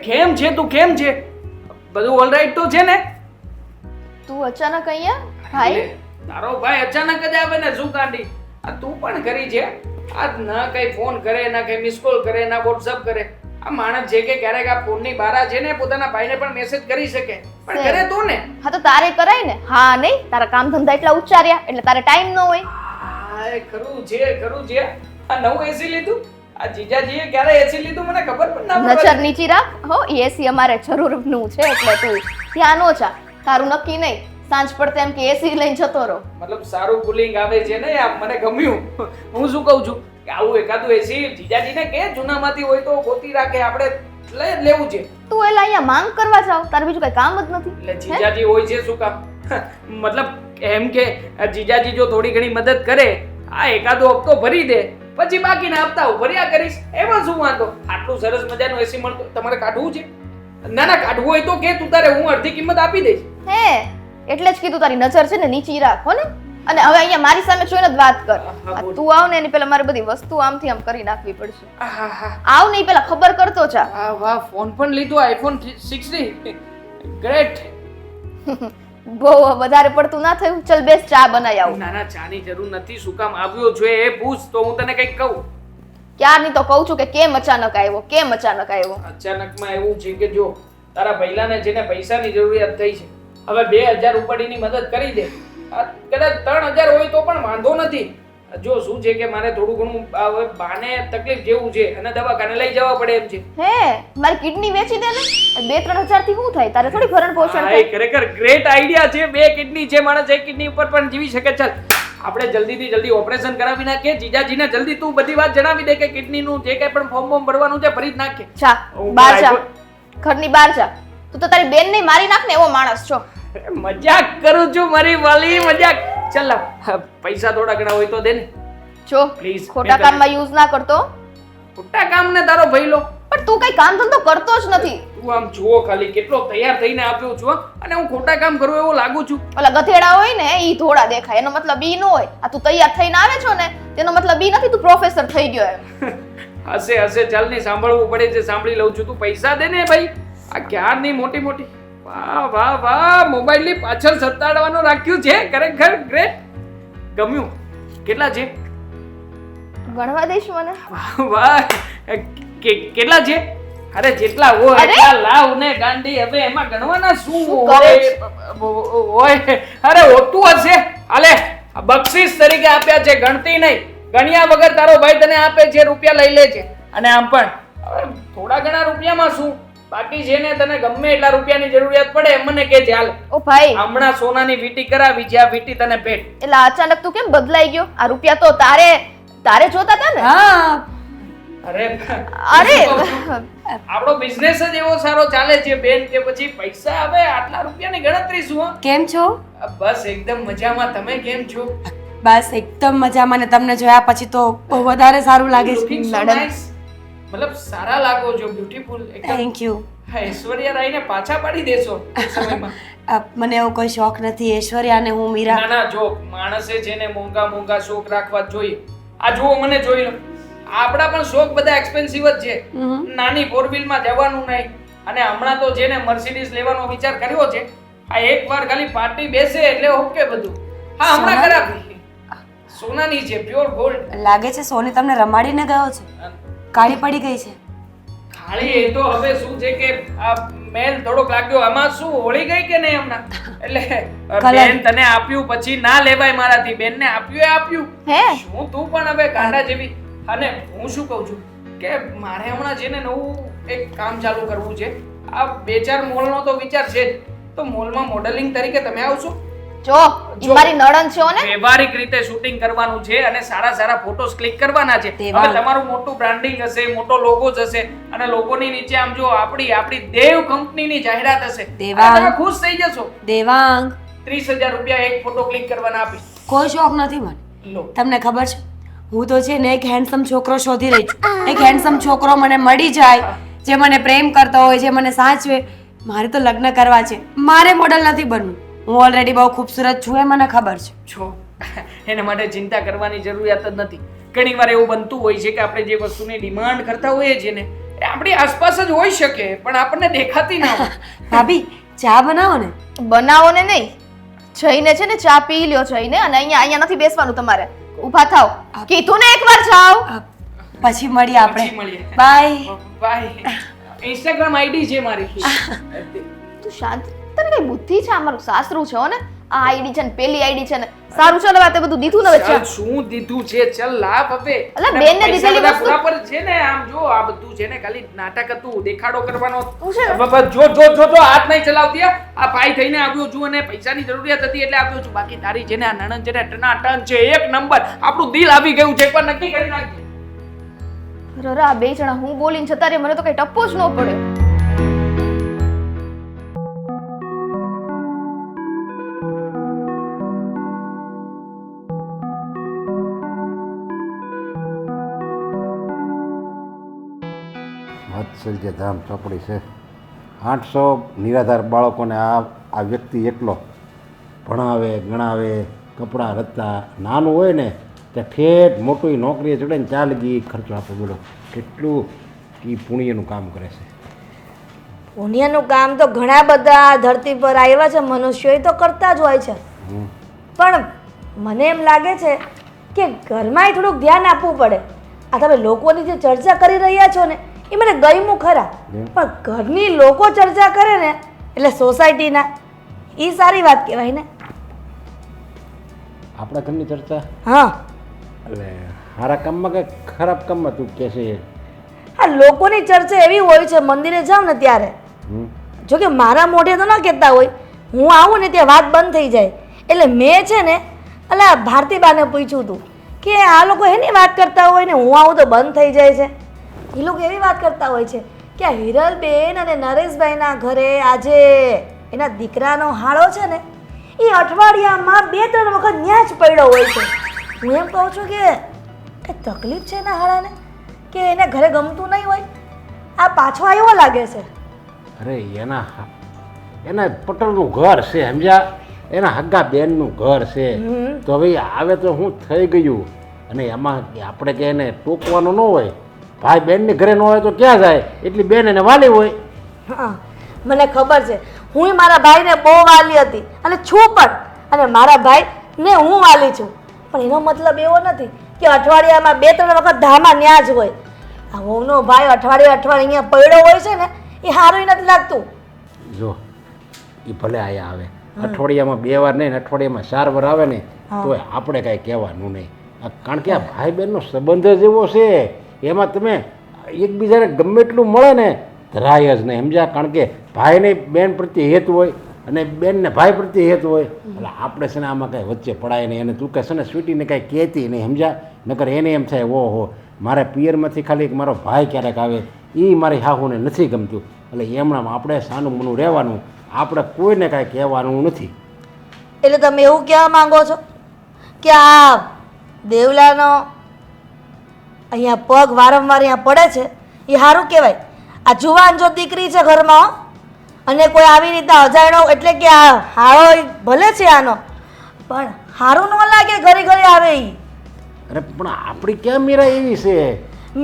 કેમ છે તું? કેમ છે? બધું ઓલરાઈટ તો છે ને? તું અચાનક અહીંયા ભાઈ? એટલે તારો ભાઈ અચાનક જ આવે ને શું કાંડી? આ તું પણ કરી છે. આ ના કઈ ફોન કરે, ના કઈ મિસ કોલ કરે, ના વોટ્સઅપ કરે. આ માણસ છે કે ક્યારેક આ ફોનની બારા છે ને પોતાના ભાઈને પણ મેસેજ કરી શકે, પણ કરે તું ને. હા તો તારે કરાય ને. હા નહીં, તારા કામ ધંધા એટલા ઉચ્ચાર્યા એટલે તારે ટાઈમ ન હોય. હા એ ખરું છે, ખરું છે. આ નવું એસી લીધું? આ જીજાજીએ ક્યારે એસી લીધું મને ખબર પણ ના પડી. નજર નીચી રાખ હો. એસી અમારે જરૂરનું છે એટલે તું ત્યાં નો જા. તારું નક્કી નહીં, સાંજ પડતે એમ કે એસી લઈને જતો રહો. મતલબ સારું કુલિંગ આવે છે ને, આ મને ગમ્યું. હું શું કહું છું કે આવું એકાદું એસી જીજાજીને કે જૂનામાંથી હોય તો ગોતી રાખે, આપણે લેવું છે. તું એલા અહીંયા માંગ કરવા જાવ, તારે બીજું કઈ કામ જ નથી. એટલે જીજાજી હોય છે શું કામ? મતલબ એમ કે જીજાજી જો થોડી ઘણી મદદ કરે, આ એકાદો હપ્તો ભરી દે, પછી બાકીના હપ્તા હું ભર્યા કરીશ, એમાં શું વાંધો? આટલું સરસ મજાનું એસી મળતું તમારે કાઢવું છે? ના ના કાઢવું હોય તો કે તું, તારે હું અડધી કિંમત આપી દઈશ. હે એટલે જ કીધું તારી નજર છે ને નીચી રાખ હો ને. અને હવે અહીંયા મારી સામે જોઈને જ વાત કર. તું આવ ને એની પેલા મારે બધી વસ્તુ આમથી આમ કરી નાખવી પડશે. આવ નહીં પેલા ખબર કરતો જા. વાહ, ફોન પણ લીધો, આઈફોન 16. ગ્રેટ. બહુ વધારે પડતું ના થયું? ચલ બેસ ચા બનાવી આવું. ના ના ચાની જરૂર નથી. શું કામ આવ્યો છે એ પૂછ તો હું તને કંઈક કહું. ક્યારની તો કહું છું કે કેમ અચાનક આવ્યો, કેમ અચાનક આવ્યો. અચાનકમાં એવું છે કે જો તારા ભૈલાને જેને પૈસાની જરૂરિયાત થઈ છે, હવે 2000 ઉપાડીની મદદ કરી દે. કદાચ 3000 હોય તો પણ વાંધો નથી. જો શું છે કે મારે થોડું ઘણું હવે બાને તકલીફ જેવું છે અને દવાખાને લઈ જવા પડે એમ છે. હે મારી કિડની વેચી દે ને, 2-3 હજાર થી શું થાય? તારે થોડી ભરણ પોષણ હા, થાય. એ ખરેખર ગ્રેટ આઈડિયા છે. 2 કિડની છે, માણસ 1 કિડની ઉપર પણ જીવી શકે. ચાલ આપણે જલ્દીથી જલ્દી ઓપરેશન કરાવી નાખીએ. જીજાજીને જલ્દી તું બધી વાત જણાવી દે કે કિડનીનું જે કંઈ પણ ફોર્મ ભરવાનું છે ભરી જ નાખીએ. જા બહાર જા, ઘરની બહાર જા. તું તો તારી બેન ને મારી નાખ ને એવો માણસ છો. મજાક કરું છું મારી વાલી, મજાક. ચાલ પૈસા થોડા ઘણા હોય તો દે ને જો પ્લીઝ. ખોટા કામમાં યુઝ ના કરતો. ખોટા કામ ને તારો ભઈલો. પણ તું કઈ કામ ધંધો કરતો જ નથી. તું આમ જુઓ ખાલી કેટલો તૈયાર થઈને આપ્યો છું અને હું ખોટા કામ કરું એવું લાગુ છું. ઓલા ગધેડા હોય ને ઈ થોડા દેખાય, એનો મતલબ ઈ ન હોય. આ તું તૈયાર થઈને આવે છો ને તેનો મતલબ ઈ નથી તું પ્રોફેસર થઈ ગયો એમ. હશે હશે, ચાલ ને સાંભળવું પડે છે, સાંભળી લઉં છું. તું પૈસા દે ને ભાઈ. આ ક્યારની મોટી મોટી વાહ વાહ વાહ, મોબાઈલ ની પાછળ સતાડવાનું રાખ્યું છે. ખરેખર ગ્રેટ, ગમ્યું. કેટલા છે? ગણવા દઈશ મને? વાહ, કેટલા છે? અરે જેટલા હોય એટલા લાવ ને ગાંડી. હવે એમાં ગણવાના શું હોય? અરે હોતું હશે. હાલે બક્ષિસ તરીકે આપ્યા છે, ગણતી નહીં. ગણ્યા વગર તારો ભાઈ તને આપે છે, રૂપિયા લઈ લે છે. અને આમ પણ હવે થોડા ઘણા રૂપિયામાં શું, બાકી છે ને તને ગમે એટલા રૂપિયાની જરૂરિયાત પડે એમ મને કે ચાલ. ઓ ભાઈ, હમણાં સોનાની વીટી કરાવી છે, આ વીટી તને ભેટ. એટલે અચાનક તું કેમ બદલાઈ ગયો? આ રૂપિયા તો તારે જોતા હતા ને? હા અરે અરે આપણો બિઝનેસ જ એવો સારો ચાલે છે બેન કે પછી પૈસા આવે આટલા રૂપિયાની ગણતરી શું? કેમ છો? બસ એકદમ મજામાં. તમે કેમ છો? બસ એકદમ મજામાં. ને તમને જોયા પછી તો બહુ વધારે સારું લાગે છે. Looking so nice. મતલબ સારા લાગો છો, બ્યુટીફુલ એકદમ. Thank you. હા, ઐશ્વર્યા રાયને પાછા પાડી દેશો ટૂંક સમયમાં. મને એવો કોઈ શોખ નથી. ઐશ્વર્યા ને હું મીરા. ના ના, જો માણસે છે ને મોંઘા મોંઘા શોખ રાખવા જ જોઈએ. આ જુઓ મને જોઈ લો, આપડા પણ શોખ બધા એક્સપેન્સિવ જ છે. નાની 4 માં જવાનું નહીં. અને હમણાં તો જેને મર્સિડીઝ લેવાનો વિચાર કર્યો છે, આ એકવાર ખાલી પાર્ટી બેસે એટલે ઓકે બધું. હા હમણાં કરાવી. સોનાની છે, પ્યોર ગોલ્ડ. લાગે છે સોની તમને રમાડીને ગયો છે, કાળી પડી ગઈ છે. ખાલી એ તો હવે શું છે કે આ મેલ થોડોક લાગ્યો. આમાં શું હોળી ગઈ કે નહીં હમણાં? એટલે બેન તને આપ્યું પછી ના લેવાય મારાથી. બેનને આપ્યું એ આપ્યું. હે શું તું પણ હવે કાંડા જેવી. અને હું શું કહું છું કે મારે હમણાં છે ને નવું એક કામ ચાલુ કરવું છે. આ 2-4 મોલનો તો વિચાર છે જ. તો મોલમાં મોડેલિંગ તરીકે તમે આવશો? જો ઈ મારી નણંદ છો ને, વ્યવહારિક રીતે શૂટિંગ કરવાનું છે અને સારા સારા ફોટોસ ક્લિક કરવાના છે. હવે તમારું મોટું બ્રાન્ડિંગ હશે, મોટો લોગો હશે અને લોગોની નીચે આમ જો આપણી દેવ કંપનીની જાહેરાત હશે. તમે ખુશ થઈ જશો. દેવાંગ 30,000 રૂપિયા એક ફોટો ક્લિક કરવાના આપીશ. કોઈ શોખ નથી મને. લો તમને ખબર છે હું તો છે ને એક હેન્ડસમ છોકરો શોધી રહી છું. એક હેન્ડસમ છોકરો મને મળી જાય જે મને પ્રેમ કરતો હોય, જે મને સાચવે. મારે તો લગ્ન કરવા છે, મારે મોડલ નથી બનવું. હું ઓલરેડી બહુ ખૂબસૂરત છું એ મને ખબર છે. છો એના માટે ચિંતા કરવાની જરૂરિયાત જ નથી. ઘણી વાર એવું બનતું હોય છે કે આપણે જે વસ્તુની ડિમાન્ડ કરતા હોઈએ છીએ ને એ આપણી આસપાસ જ હોઈ શકે પણ આપણને દેખાતી ના હોય. ભાભી ચા બનાવો ને. બનાવો ને નહીં, જઈને છે ને ચા પી લ્યો જઈને, અને અહીંયા નથી બેસવાનું તમારે. ઊભા થાવ, કીધું ને એકવાર જાઓ. પછી મળીએ આપણે. પછી મળીએ. બાય. બાય. ઇન્સ્ટાગ્રામ આઈડી છે મારી. તું શાંત, તને કઈ બુદ્ધિ છે? આ મારું સાસરું છે હો ને, આ આઈડી છે ને પેલી આઈડી છે ને. સારું ચાલ, વાત બધું દીધું ને વચ્ચે. ચાલ, શું દીધું છે? ચાલ લાવ હવે. અલા, બેનને પૈસા દીધેલી બધા વસ્તુ. પૂરા પર છે ને, આમ જો આ બધું છે ને ખાલી નાટક હતું, દેખાડો કરવાનો. તું છે ને? બાબા, જો જો જો જો હાથ નહીં ચલાવતી હો. આ ભાઈ થઈને આવ્યો છું અને પૈસાની જરૂરિયાત હતી એટલે આવ્યો છું. બાકી તારી છે ને આ નણંદ છે ને ટનાટન છે, એક નંબર. આપણું દિલ આવી ગયું છે, એકવાર નક્કી કરી નાખજે. અરે આ બે જણા હું બોલીને જતા રે, મને તો કઈ ટપ્પો જ ન પડ્યો. વાત્સલ્ય ધામ ચોપડી છે. 800 નિરાધાર બાળકોને આ વ્યક્તિ એકલો ભણાવે, ગણાવે, કપડાં રત્તા, નાનું હોય ને ત્યાં ઠેઠ મોટું નોકરીએ ચડે ને ચાલ ગઈ ખર્ચો આપે. બોલો કેટલું એ પુણ્યનું કામ કરે છે. પુણ્યનું કામ તો ઘણા બધા ધરતી પર આવ્યા છે મનુષ્યો એ તો કરતા જ હોય છે, પણ મને એમ લાગે છે કે ઘરમાંય થોડુંક ધ્યાન આપવું પડે. આ તમે લોકોની જે ચર્ચા કરી રહ્યા છો ને એ મને ગમ્યું ખરા, પણ ઘરની લોકો ચર્ચા કરે ને એટલે સોસાયટીના, એ સારી વાત કહેવાય ને. આપણા ઘરની ચર્ચા હા, એટલે સારા કામમાં કે ખરાબ કામમાં તું કહે છે? આ લોકોની ચર્ચા એવી હોય છે મંદિરે જાવ ને ત્યારે, જો કે મારા મોઢે તો ના કહેતા હોય, હું આવું ને ત્યાં વાત બંધ થઈ જાય. એટલે મેં છે ને અલા ભારતીબાને પૂછ્યું હતું કે આ લોકો એની વાત કરતા હોય ને હું આવું તો બંધ થઈ જાય છે. એ લોકો એવી વાત કરતા હોય છે કે આ હિરલબેન અને નરેશભાઈના ઘરે આજે એના દીકરાનો હાળો છે ને એ અઠવાડિયામાં 2-3 વખત ન્યા જ પડ્યો હોય છે. હું એમ કહું છું કે કંઈ તકલીફ છે એના હાળાને કે એને ઘરે ગમતું નહીં હોય? આ પાછો આવ્યો લાગે છે. અરે એના પટેલનું ઘર છે, સમજ્યા? એના હગ્ગા બેનનું ઘર છે. તો હવે આવે તો હું થઈ ગયું, અને એમાં આપણે કે એને ટોકવાનું ન હોય. ભાઈ બેનને ઘરે ન હોય તો ક્યાં જાય? એટલી બેન એને વાલી હોય. હા, મને ખબર છે. હું મારા ભાઈને બહુ વાલી હતી અને છું પણ, અને મારા ભાઈને હું વાલી છું, પણ એનો મતલબ એવો નથી કે અઠવાડિયામાં 2-3 વખત ધામા ન્યા જ હોય. આ વહુનો ભાઈ અઠવાડિયે અહીંયા પડ્યો હોય છે ને એ સારું નથી લાગતું. જો એ ભલે આયા આવે, અઠવાડિયામાં 2 વાર નહીં, અઠવાડિયામાં 4 વાર આવે ને તો આપણે કાંઈ કહેવાનું નહીં. કારણ કે આ ભાઈ બહેનનો સંબંધ જ એવો છે, એમાં તમે એકબીજાને ગમે એટલું મળે ને ધરાય જ નહીં, સમજ્યા? કારણ કે ભાઈને બેન પ્રત્યે હેત હોય અને બેનને ભાઈ પ્રત્યે હેત હોય. એટલે આપણે છે ને આમાં કાંઈ વચ્ચે પડાય નહીં. અને તું કહે છે ને સ્વીટીને કાંઈ કહેતી નહીં, સમજ્યા? નકર એને એમ થાય ઓહો મારા પિયરમાંથી ખાલી એક મારો ભાઈ ક્યારેક આવે એ મારી હાહુને નથી ગમતું. એટલે એમણાં આપણે સાનું મનું રહેવાનું, આપણે કોઈને કાંઈ કહેવાનું નથી. એટલે તમે એવું કહેવા માંગો છો કે આ દેવલાનો અહીંયા પગ વારંવાર અહીંયા પડે છે એ સારું કહેવાય? આ જુવાન જો દીકરી છે ઘરમાં અને કોઈ આવી રીતના અજાણ્યો, એટલે કે આ હાળો ભલે છે આનો, પણ સારું ન લાગે ઘરે ઘરે આવે એ. અરે પણ આપણી ક્યાં મીરા એવી છે?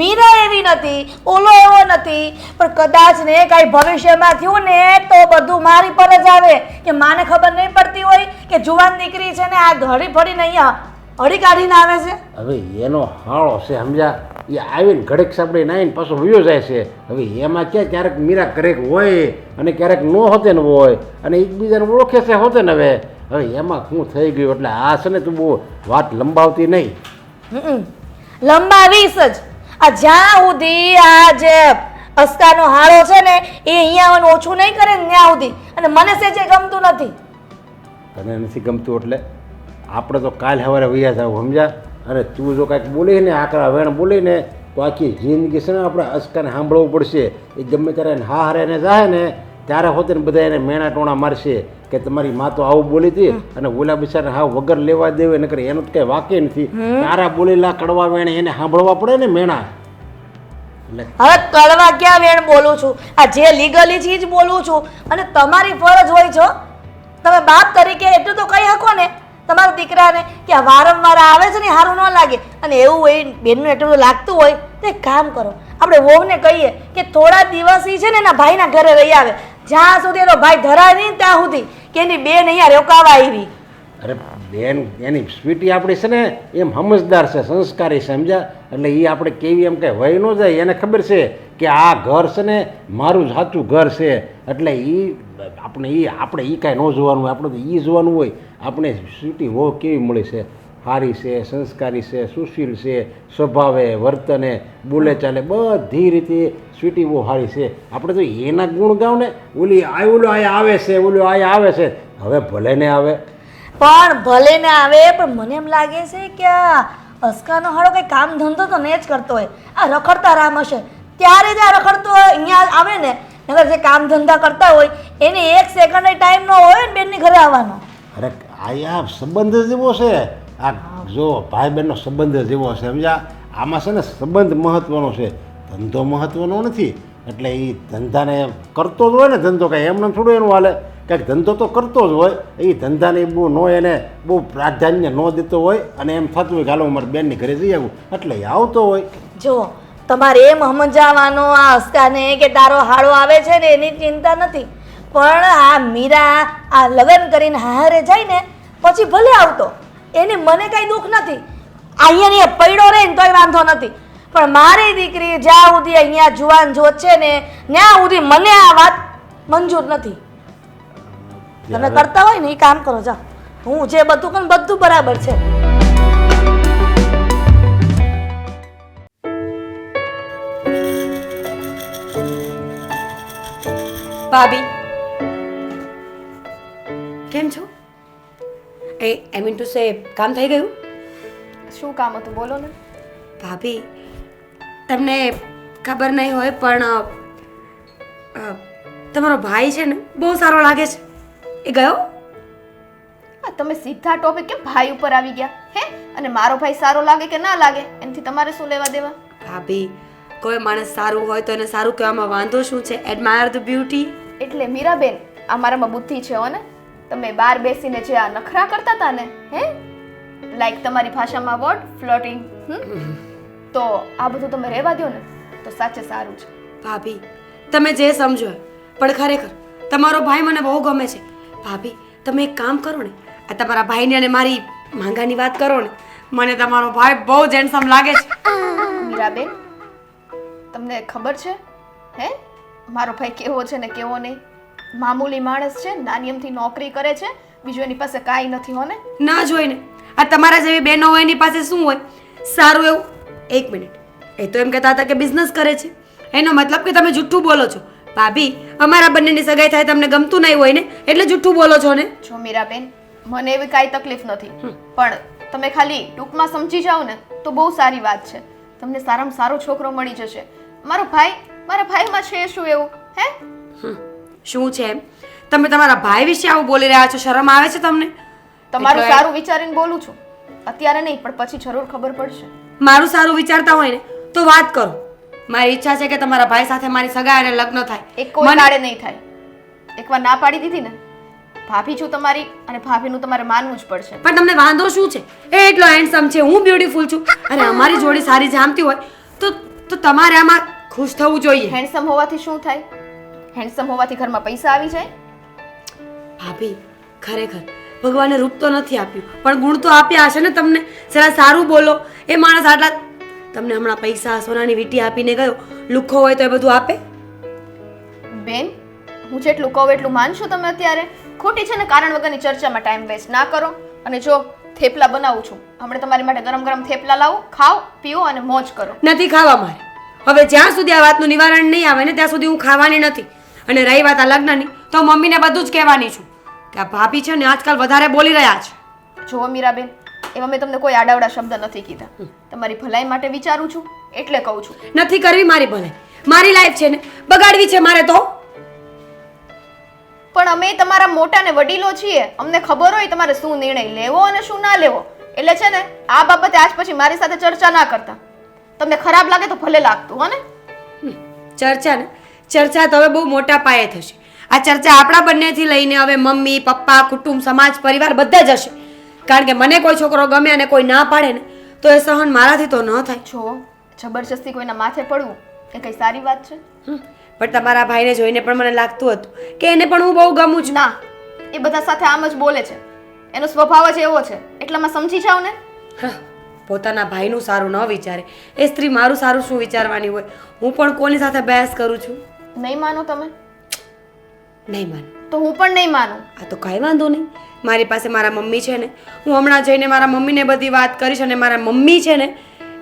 મીરા એવી નથી, ઓલો એવો નથી, પણ કદાચ ને કાંઈ ભવિષ્યમાં થયું ને તો બધું મારી પર જ આવે કે માને ખબર નહીં પડતી હોય કે જુવાન દીકરી છે ને આ ઘડી ફરીને અહીંયા અડી કાઢીને આવે છે. હવે એનો હાળો છે, સમજ્યા? એ આવીને ઘડીક સાંભળીને આવીને પાછો વયો જાય છે. હવે એમાં ક્યારેક મીરા ઘરેક હોય અને ક્યારેક ન હોતે ને હોય, અને એકબીજાને ઓળખે છે હોતે ને. હવે એમાં શું થઈ ગયું? એટલે આ છે ને તું બહુ વાત લંબાવતી નહીં. લંબાવીશ જ. આ જ્યાં સુધી આ જે અસ્કાનો હાળો છે ને એ અહીંયા આવવાનું ઓછું નહીં કરે ને ત્યાં સુધી, અને મને સેજે ગમતું નથી. તને નથી ગમતું એટલે આપણે તો કાલ સવારે વૈયા જાવ, સમજ્યા? અને તું જો કાંઈક બોલીને આકરા વેણ બોલીને તો આખી જિંદગી છે ને આપણે અસ્કાને સાંભળવું પડશે. એ ગમે ત્યારે હા હારે એને જાય ને ત્યારે હોતે ને બધા એને મેણા ટોણા મારશે કે તમારી માં તો આવું બોલી હતી, અને ઓલા બિચારા હા વગર લેવા દેવે નકર એનું તો કંઈ વાકે નથી. તારા બોલેલા કડવા વેણ એને સાંભળવા પડે ને મેણા. એટલે હવે કડવા ક્યાં વેણ બોલું છું? આ જે લીગલી છે એ જ બોલું છું, અને તમારી ફરજ હોય છો તમે બાપ તરીકે એટલું તો કહી શકો ને તમારા દીકરાને કે આ વારંવાર આવે છે ને સારું ન લાગે, અને એવું હોય બેનનું એટલું બધું લાગતું હોય તો એક કામ કરો, આપણે વહુને કહીએ કે થોડા દિવસ ઈ છે ને એના ભાઈના ઘરે રહી આવે, જ્યાં સુધી એનો ભાઈ ધરાય નહીં ત્યાં સુધી કે એની બેન અહીંયા રોકાવા આવી. અરે બેન એની સ્વીટી આપણી છે ને એમ સમજદાર છે, સંસ્કારી સમજ્યા, એટલે એ આપણે કેવી એમ કે વહી ન જાય. એને ખબર છે કે આ ઘર છે ને મારું સાચું ઘર છે, એટલે આપણે એ કાંઈ ન જોવાનું હોય, આપણે તો એ જોવાનું હોય. આપણે સ્વીટી વહુ કેવી મળી છે, સારી છે, સંસ્કારી છે, સુશીલ છે, સ્વભાવે વર્તને બોલે ચાલે બધી રીતે સ્વીટી બહુ સારી છે. આપણે તો એના ગુણ ગાવ ને ઓલો અહીંયા આવે છે, ઓલો અહીંયા આવે છે, હવે ભલે ને આવે. પણ ભલે ને આવે, પણ મને એમ લાગે છે કે આ અસ્કાનો હાળો કંઈ કામ ધંધો તો ને જ કરતો હોય. આ રખડતા રામ હશે ત્યારે જ આ રખડતો હોય અહીંયા આવે ને, નગર જે કામ ધંધા કરતા હોય એને 1 સેકન્ડ ટાઈમ ન હોય ને બેનની ઘરે આવવાનો. અરે આ સંબંધ જેવો છે, આ જો ભાઈ બહેનનો સંબંધ જેવો છે સમજ્યા. આમાં છે ને સંબંધ મહત્વનો છે, ધંધો મહત્વનો નથી. એટલે એ ધંધાને કરતો જ હોય ને, ધંધો કાંઈ એમને થોડું એનું હાલે, કાંઈક ધંધો તો કરતો જ હોય. એ ધંધાને બહુ ન એને બહુ પ્રાધાન્ય ન દેતો હોય અને એમ થતું હોય કે હાલો મારી બેનની ઘરે જઈ આવું, એટલે એ આવતો હોય. જો તમારે એમ સમજાવવાનો આ અસ્કાને કે તારો હાળો આવે છે ને એની ચિંતા નથી, પણ આ મીરા આ લગ્ન કરીને હારે જાય ને પછી ભલે આવતો, એને મને કાંઈ દુઃખ નથી. અહીંયા પડ્યો રહે ને તોય વાંધો નથી, પણ મારી દીકરી જ્યાં સુધી અહીંયા જુવાન જોત છે ને ત્યાં સુધી મને આ વાત મંજૂર નથી. તમે કરતા હોય ને એ કામ કરો, જાઓ. હું જે બધું કરું બધું બરાબર છે. ભાભી કેમ છો? આઈ મીન ટુ સે કામ થઈ ગયું? શું કામ હતું બોલો ને. ભાભી તમને ખબર નહીં હોય પણ તમારો ભાઈ છે ને બહુ સારો લાગે છે. એ ગયો? તમે સીધા ટોપિક કેમ ભાઈ ઉપર આવી ગયા હે? અને મારો ભાઈ સારો લાગે કે ના લાગે એનાથી તમારે શું લેવા દેવા? ભાભી કોઈ માણસ સારું હોય તો એને સારું કહેવામાં વાંધો શું છે? Admire the beauty. એટલે મીરાબેન અમારામાં બુદ્ધિ છે હો ને. તમે બહાર બેસીને જે આ નખરા કરતા હતા ને હે, લાઈક તમારી ભાષામાં વર્ડ ફ્લર્ટિંગ, તો આ બધું તમે રહેવા દો ને તો સાચે સારું છે. ભાભી તમે જે સમજો પણ ખરેખર તમારો ભાઈ મને બહુ ગમે છે. ભાભી તમે એક કામ કરો ને, આ તમારા ભાઈને અને મારી માંગાની વાત કરો ને, મને તમારો ભાઈ બહુ જ હેન્ડસમ લાગે છે. મીરાબેન તમને ખબર છે હે મારો ભાઈ કેવો છે ને કેવો નહીં? મામૂલી માણસ છે, નાની અમથી નોકરી કરે છે, બીજું એની પાસે કાંઈ નથી હો ને. ના જોઈને આ તમારા જેવી બહેનો હોય એની પાસે શું હોય સારું એવું? એક મિનિટ, એ તો એમ કહેતા હતા કે બિઝનેસ કરે છે, એનો મતલબ કે તમે જુઠ્ઠું બોલો છો. ભાભી અમારા બંનેની સગાઈ થાય તમને ગમતું નહીં હોય ને એટલે જુઠ્ઠું બોલો છો ને. જો મીરાબેન મને એવી કાંઈ તકલીફ નથી, પણ તમે ખાલી ટૂંકમાં સમજી જાઓ ને તો બહુ સારી વાત છે. તમને સારામાં સારો છોકરો મળી જશે. મારા ભાઈમાં છે શું એવું હે? શું છે એમ? તમે તમારા ભાઈ વિશે આવું બોલી રહ્યા છો, શરમ આવે છે તમને? તમારું સારું વિચારીને બોલું છું, અત્યારે નહીં પણ પછી જરૂર ખબર પડશે. મારું સારું વિચારતા હોય ને તો વાત કરો. મારી ઈચ્છા છે કે તમારા ભાઈ સાથે મારી સગાઈ અને લગ્ન થાય. એક કોઈ નાડે નહીં થાય. એકવાર ના પાડી દીધી ને, ભાભી છું તમારી અને ભાભીનું તમારે માનવું જ પડશે. પણ તમને વાંધો શું છે? એ એટલો હેન્ડસમ છે, હું બ્યુટીફુલ છું અને અમારી જોડી સારી જામતી હોય તો તમારે આમાં ખુશ થવું જોઈએ. હેન્ડસમ હોવાથી શું થાય? હેન્ડસમ હોવાથી ઘરમાં પૈસા આવી જાય? ભાભી ખરેખર ભગવાને રૂપ તો નથી આપ્યું પણ ગુણ તો આપ્યા હશે ને તમને. જરા સારું બોલો. એ માણસ આટલા તમને હમણાં પૈસા સોનાની વીંટી આપીને ગયો, લુખ્ખો હોય તો એ બધું આપે? બેન હું જેટલું કહું એટલું માનશો તમે અત્યારે? ખોટી છે ને કારણ વગરની ચર્ચામાં ટાઈમ વેસ્ટ ના કરો. અને જો થેપલા બનાવું છું, હમણાં તમારી માટે ગરમ ગરમ થેપલા લાવું, ખાઓ પીઓ અને મોજ કરો. નથી ખાવા મારે. હવે જ્યાં સુધી આ વાતનું નિવારણ નહીં આવે ને ત્યાં સુધી હું ખાવાની નથી. અને રહી વાત આ લગ્નની તો મમ્મીને બધું જ કહેવાની છું કે આ ભાભી છે ને આજકાલ વધારે બોલી રહ્યા છે. જુઓ મીરાબેન, એમાં મેં તમને કોઈ આડાવડા શબ્દ નથી કીધા. તમારી ભલાઈ માટે વિચારું છું એટલે કહું છું. નથી કરવી મારી ભલાઈ, મારી લાઈફ છે ને બગાડવી છે મારે તો. પણ અમે તમારા મોટા ને વડીલો છીએ, અમને ખબર હોય તમારે શું નિર્ણય લેવો અને શું ના લેવો. એટલે છે ને આ બાબતે આજ પછી મારી સાથે ચર્ચા ના કરતા. તમને ખરાબ લાગે તો ભલે લાગતું હો ને. ચર્ચા તો હવે બહુ મોટા પાયે થશે. આ ચર્ચા આપણા બંનેથી લઈને હવે મમ્મી પપ્પા કુટુંબ સમાજ પરિવાર બધા જ હશે. કારણ કે મને કોઈ છોકરો ગમે અને કોઈ ના પાડે ને તો એ સહન મારાથી તો ન થાય. જો જબરજસ્તી કોઈના માથે પડવું એ કઈ સારી વાત છે? પણ તમારા ભાઈને જોઈને પણ મને લાગતું હતું કે એને પણ હું બહુ ગમું છું. ના, એ બધા સાથે આમ જ બોલે છે. એનો સ્વભાવ જ એવો છે, એટલામાં સમજી જાવ ને. હા, પોતાના ભાઈનું સારું ન વિચારે એ સ્ત્રી મારું સારું શું વિચારવાની હોય? હું પણ કોની સાથે બહેસ કરું છું? નહીં માનો તમે નહીં માનું તો હું પણ નહીં માનું. આ તો કાંઈ વાંધો નહીં. મારી પાસે મારા મમ્મી છે ને, હું હમણાં જઈને મારા મમ્મીને બધી વાત કરીશ અને મારા મમ્મી છે ને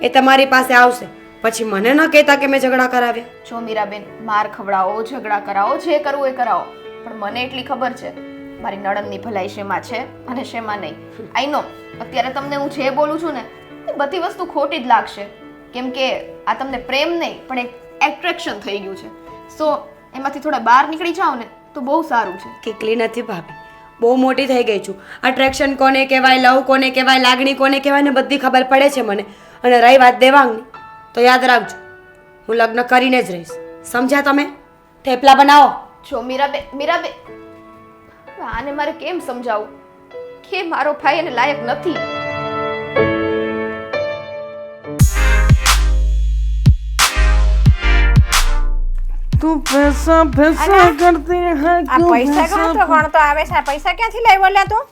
એ તમારી પાસે આવશે. પછી મને ન કહેતા કે મેં ઝઘડા કરાવ્યા. જો મીરાબેન, માર ખવડાવો, ઝઘડા કરાવો, જે કરવું એ કરાવો, પણ મને એટલી ખબર છે મારી નણંદની ભલાઈ શેમાં છે અને શેમાં નહીં. આઈ નો અત્યારે તમને હું જે બોલું છું ને એ બધી વસ્તુ ખોટી જ લાગશે, કેમ કે આ તમને પ્રેમ નહીં પણ એક એટ્રેક્શન થઈ ગયું છે. સો એમાંથી થોડા બહાર નીકળી જાઓ ને તો બહુ સારું છે. કેટલી નથી ભાભી, બહુ મોટી થઈ ગઈ છું. અટ્રેક્શન કોને કહેવાય, લવ કોને કહેવાય, લાગણી કોને કહેવાય ને બધી ખબર પડે છે મને. અને રહી વાત દેવાંગની, તો યાદ રાખજો હું લગ્ન કરીને જ રહીશ. સમજ્યા તમે? થેપલા બનાવો. જો મીરાબેન, આને મારે કેમ સમજાવું કે મારો ભાઈ એને લાયક નથી. તું પૈસા પૈસા કરતી હૈ આ પૈસા ગણતો આવે છે. આ પૈસા ક્યાંથી લાવ્યો લ્યા તું?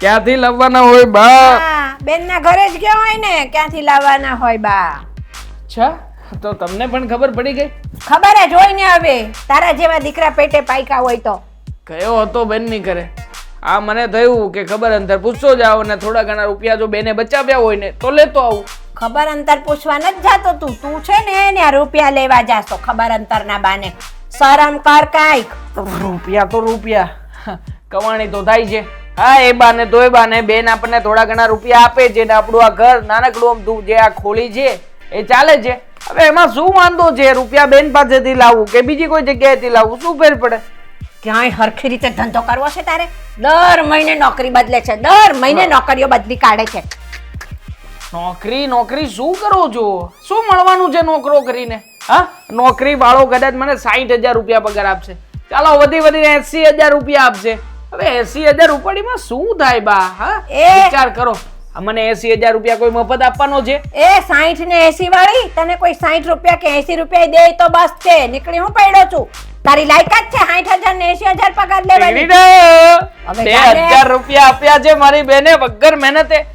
ક્યાંથી લાવવાના હોય બા? હા, બેનના ઘરે જ ગયો હોય ને, ક્યાંથી લાવવાના હોય બા? અચ્છા, તો તમને પણ ખબર પડી ગઈ? ખબર જ હોય ને. હવે તારા જેવા દીકરા પેટે પાયકા હોય તો કયો હતો બેન ની કરે? આ મને થયું કે ખબર અંતર પૂછતો જાવ ને થોડા ઘણા રૂપિયા જો બેને બચાવ્યા હોય ને તો લેતો આવું. ખબર અંતર પૂછવા નથી જાતો તું છે ને એને રૂપિયા લેવા જાશો ખબર અંતર ના બાને. શરમ કર કાંઈક. રૂપિયા તો રૂપિયા કમાણી તો થાય છે. હા, એ બાને તો એ બાને બેન આપણને થોડા ઘણા રૂપિયા આપે છે ને આપણું આ ઘર નાનકડું અમથું જે આ ખોલી છે એ ચાલે છે. હવે એમાં શું વાંધો છે? રૂપિયા બેન પાસેથી લાવવું કે બીજી કોઈ જગ્યાએથી લાવવું, શું ફેર પડે? ક્યાંય હરખી રીતે ધંધો કરવો છે તારે? દર મહિને નોકરી બદલે છે, દર મહિને નોકરીઓ બદલી કાઢે છે. નોકરી શું કરો છો? શું મળવાનું છે નોકરો કરીને? હા, નોકરી વાળો કદાચ મને 60,000 રૂપિયા પગાર આપશે, ચાલો વધીને 80,000 રૂપિયા આપશે. હવે 80,000 ઉપાડીમાં શું થાય બા? હા, વિચાર કરો. મને 80,000 રૂપિયા કોઈ મફત આપવાનો છે? એ 60 ને 80 વાળી તને કોઈ 60 રૂપિયા કે 80 રૂપિયા દે તો બસ છે. નીકળી હું પડ્યો છું. તારી લાયકાત છે 60,000 ને 80,000 પગાર લેવાની? 2,000 રૂપિયા આપ્યા છે મારી બેને વગર મહેનતે.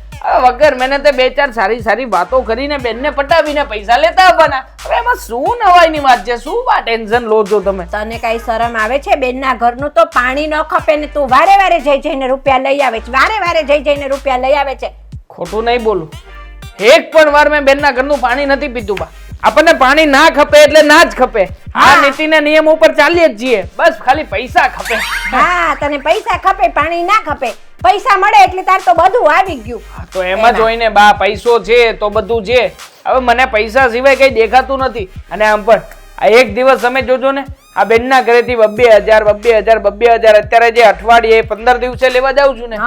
વગર મહેનતે 2-4 સારી વાતો કરીને બેનને પટાવીને પૈસા લેતા આવવાના. હવે એમાં શું નવાઈની વાત છે? શું ટેન્શન લો છો તમે? તને કઈ શરમ આવે છે? બેનના ઘરનું તો પાણી ન ખપે ને તું વારે જઈને રૂપિયા લઈ આવે છે. વારે જઈને રૂપિયા લઈ આવે છે. ખોટું નહીં બોલું. એક પણ વાર મેં બેનના ઘરનું પાણી નથી પીધું બા. આપણને પાણી ના ખપે એટલે ના જ ખપે. આ નીતિના નિયમ ઉપર ચાલીએ જ છીએ. બસ ખાલી પૈસા ખપે. હા, તને પૈસા ખપે, પાણી ના ખપે. પૈસા મળે એટલે તાર તો બધું આવી ગયું. તો એમ જ હોય ને બા, પૈસો છે તો બધું છે. હવે મને પૈસા સિવાય કઈ દેખાતું નથી. અને આમ પણ આ એક દિવસ તમે જોજો ને, આ બેનના ઘરેથી 2,000 અત્યારે જે અઠવાડિયે 15 દિવસે લેવા જાઉં છું ને,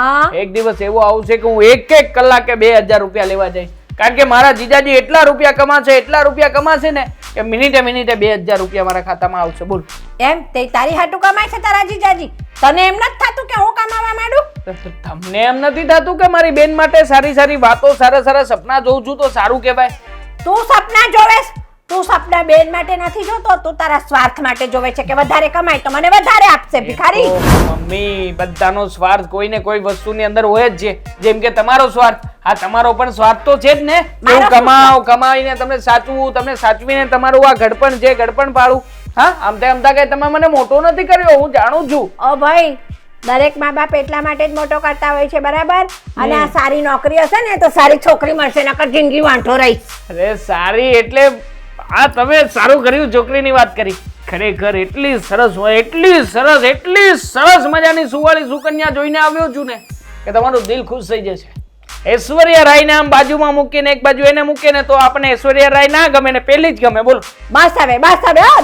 એક દિવસ એવો આવશે કે હું એક કલાકે 2,000 રૂપિયા લેવા જઈશ. કારણ કે મારા જીજાજી એટલા રૂપિયા કમાશે ને કે મિનિટે 2,000 રૂપિયા મારા ખાતામાં આવશે. બોલ, એમ તે તારી હાટુ કમાય છે તારા જીજાજી? તને એમ નથી થતું કે હું કમાવા માંડું? તમને એમ નથી થતું કે મારી બેન માટે સારી વાતો, સારા સપના જોઉં છું તો સારું કહેવાય? તું સપના જોવેસ? તું સપના બેન માટે નથી જોતો, તું તારા સ્વાર્થ માટે જોવે છે કે વધારે કમાય તો મને વધારે આપશે. ભિખારી મમ્મી, બધાનો સ્વાર્થ કોઈને કોઈ વસ્તુની અંદર હોય જ છે. જેમ કે તમારો સ્વાર્થ, હા તમારો પણ સ્વાર્થ તો છે જ ને. હું કમાવીને તમને સાચવું, તમને સાચવીને તમારું આ ઘડપણ પાડું. હા, આમ કઈ તમે મને મોટો નથી કર્યો, હું જાણું છું. ઓ ભાઈ, દરેક મા બાપ એટલા માટે જ મોટો કરતા હોય છે, બરાબર? અને આ સારી નોકરી હશે ને તો સારી છોકરી મળશે, નકર જિંદગી વાંઢો રહીશ. અરે સારી એટલે આ તમે સારું કર્યું છોકરીની વાત કરી. ખરેખર એટલી સરસ હોય, એટલી સરસ મજાની સુવાળી સુકન્યા જોઈને આવ્યો છું ને કે તમારું દિલ ખુશ થઈ જશે. ઐશ્વર્યા રાયને આમ બાજુમાં મૂકીને એક બાજુ એને મૂકીને તો આપણે ઐશ્વર્યા રાય ના ગમે ને પેલી જ ગમે. બોલો, બસ હવે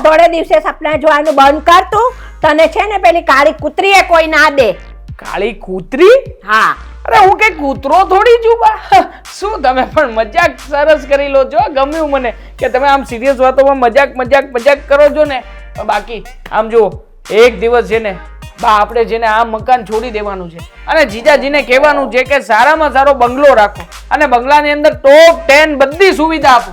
ધોળે દિવસે સપના જોવાનું બંધ કર તું. તને છે ને પેલી કાળી કૂતરીએ કોઈ ના દે. કાળી કૂતરી? હા. અરે હું કઈ કૂતરો થોડી છું બા. શું તમે પણ મજાક સરસ કરી લો છો. ગમ્યું મને કે તમે આમ સિરિયસ વાતોમાં મજાક કરો છો ને. બાકી આમ જુઓ, એક દિવસ છે ને બા આપણે જેને આ મકાન છોડી દેવાનું છે અને જીજાજીને કહેવાનું છે કે સારામાં સારો બંગલો રાખો અને બંગલાની અંદર ટોપ 10 બધી સુવિધા આપો.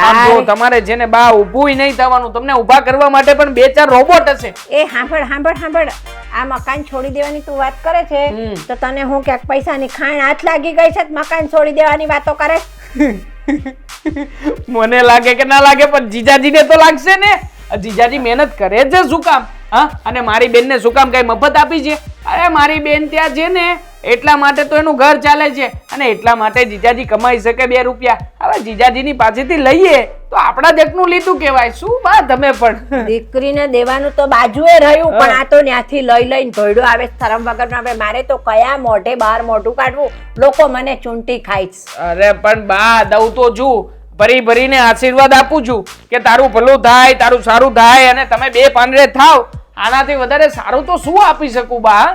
આમ જો તમારે જેને બા ઊભું નહીં થવાનું, તમને ઊભા કરવા માટે પણ 2-4 રોબોટ હશે. એ સાંભળ આ મકાન છોડી દેવાની તું વાત કરે છે તો તને હું ક્યાંક પૈસાની ખાણ હાથ લાગી ગઈ છે મકાન છોડી દેવાની વાતો કરે? મને લાગે કે ના લાગે પણ જીજાજીને તો લાગશે ને. જીજાજી મહેનત કરે છે શું કામ? હા, અને મારી બેનને શું કામ કઈ મફત આપી છે? અરે મારી બેન ત્યાં છે ને એટલા માટે તો એનું ઘર ચાલે છે અને એટલા માટે જીજાજી કમાઈ શકે 2 રૂપિયા. હવે જીજાજીની પાસેથી લઈએ તો આપણા જગનું લીધું કહેવાય. શું બા તમે પણ દીકરીને દેવાનું તો બાજુએ રહ્યું પણ આ તો ત્યાંથી લઈને ભોયડો આવે શરમ વગરનો આવે. મારે તો કયા મોઢે બહાર મોઢું કાઢવું? લોકો મને ચૂંટી ખાય છે. અરે પણ બા દઉં તો છું, ભરી ભરીને આશીર્વાદ આપું છું કે તારું ભલું થાય, તારું સારું થાય અને તમે 2 પાંદડે થાવ. આનાથી વધારે સારું તો શું આપી શકું બા?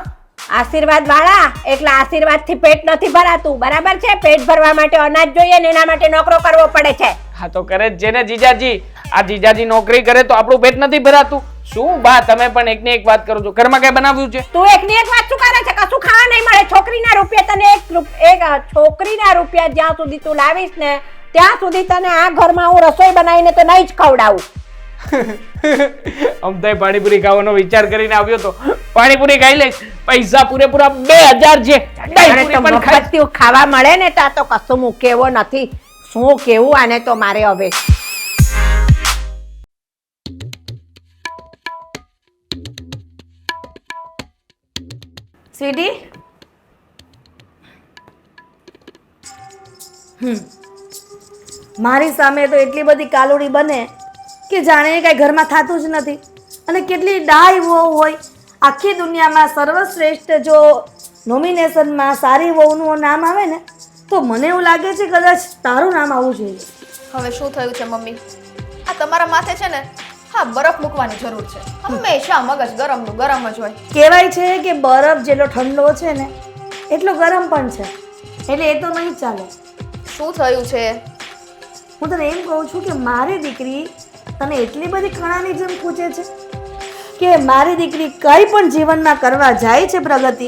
આશીર્વાદ વાળા એટલે આશીર્વાદ થી પેટ નથી ભરાતું, બરાબર છે? પેટ ભરવા માટે અનાજ જોઈએ ને એના માટે નોકરો કરવો પડે છે. હા તો કરે જ છે ને જીજાજી. આ જીજાજી નોકરી કરે તો આપણું પેટ નથી ભરાતું. શું બા તમે પણ એકની એક વાત કરો છો? ઘરમાં કઈ બનાવ્યું છે? તું એકની એક વાત શું કરે છે? કશું ખાવા નહીં મળે. છોકરીના રૂપિયા તને એક છોકરીના રૂપિયા જ્યાં સુધી તું લાવીશ ને ત્યાં સુધી તને આ ઘરમાં હું રસોઈ બનાવીને તો નહીં જ ખવડાવું. અમથાય પાણીપુરી ખાવાનો વિચાર કરીને આવ્યો તો પાણીપુરી ખાઈ લઈશ. પૈસા પૂરેપૂરા 2000 છે. મફતિયું ખાવા મળે ને ત્યાં તો કશું મૂકેવો નથી. શું કેવું આને તો મારે હવે. સ્વીટી, મારી સામે તો એટલી બધી કાલુડી બને કે જાણે કાંઈ ઘરમાં થતું જ નથી. અને કેટલી ડાય વહુ હોય. આખી દુનિયામાં સર્વશ્રેષ્ઠ જો નોમિનેશનમાં સારી વહુનું નામ આવે ને તો મને એવું લાગે છે કદાચ તારું નામ આવવું જોઈએ. હવે શું થયું છે મમ્મી? આ તમારા માથે છે ને હા બરફ મૂકવાની જરૂર છે. હંમેશા મગજ ગરમનું ગરમ જ હોય. કહેવાય છે કે બરફ જેટલો ઠંડો છે ને એટલો ગરમ પણ છે, એટલે એ તો નહીં ચાલે. શું થયું છે? હું તને એમ કહું છું કે મારી દીકરી તને એટલી બધી કણાની જેમ પૂછે છે કે મારી દીકરી કંઈ પણ જીવનમાં કરવા જાય છે પ્રગતિ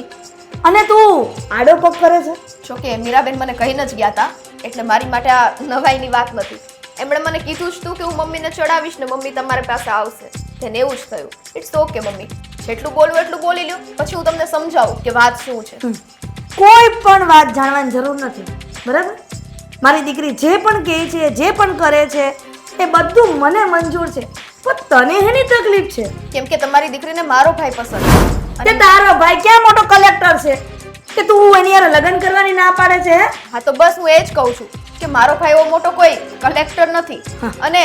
અને તું આડો પગ કરે છે. જો કે મીરાબેન મને કહીને જ ગયા હતા એટલે મારી માટે આ નવાઈની વાત નથી. એમણે મને કીધું જ તું કે હું મમ્મીને ચડાવીશ ને મમ્મી તમારી પાસે આવશે. તેને એવું જ થયું. ઇટ્સ ઓકે મમ્મી, જેટલું બોલવું એટલું બોલી લ્યો, પછી હું તમને સમજાવું કે વાત શું છે. કોઈ પણ વાત જાણવાની જરૂર નથી, બરાબર? મારી દીકરી જે પણ કહે છે, જે પણ કરે છે એ બધું મને મંજૂર છે. પણ તને એની તકલીફ છે કેમ કે તમારી દીકરીને મારો ભાઈ પસંદ છે. તે તારો ભાઈ ક્યાં મોટો કલેક્ટર છે કે તું એની યાર લગ્ન કરવાની ના પાડે છે? હા તો બસ હું એ જ કહું છું કે મારો ભાઈ એવો મોટો કોઈ કલેક્ટર નથી. અને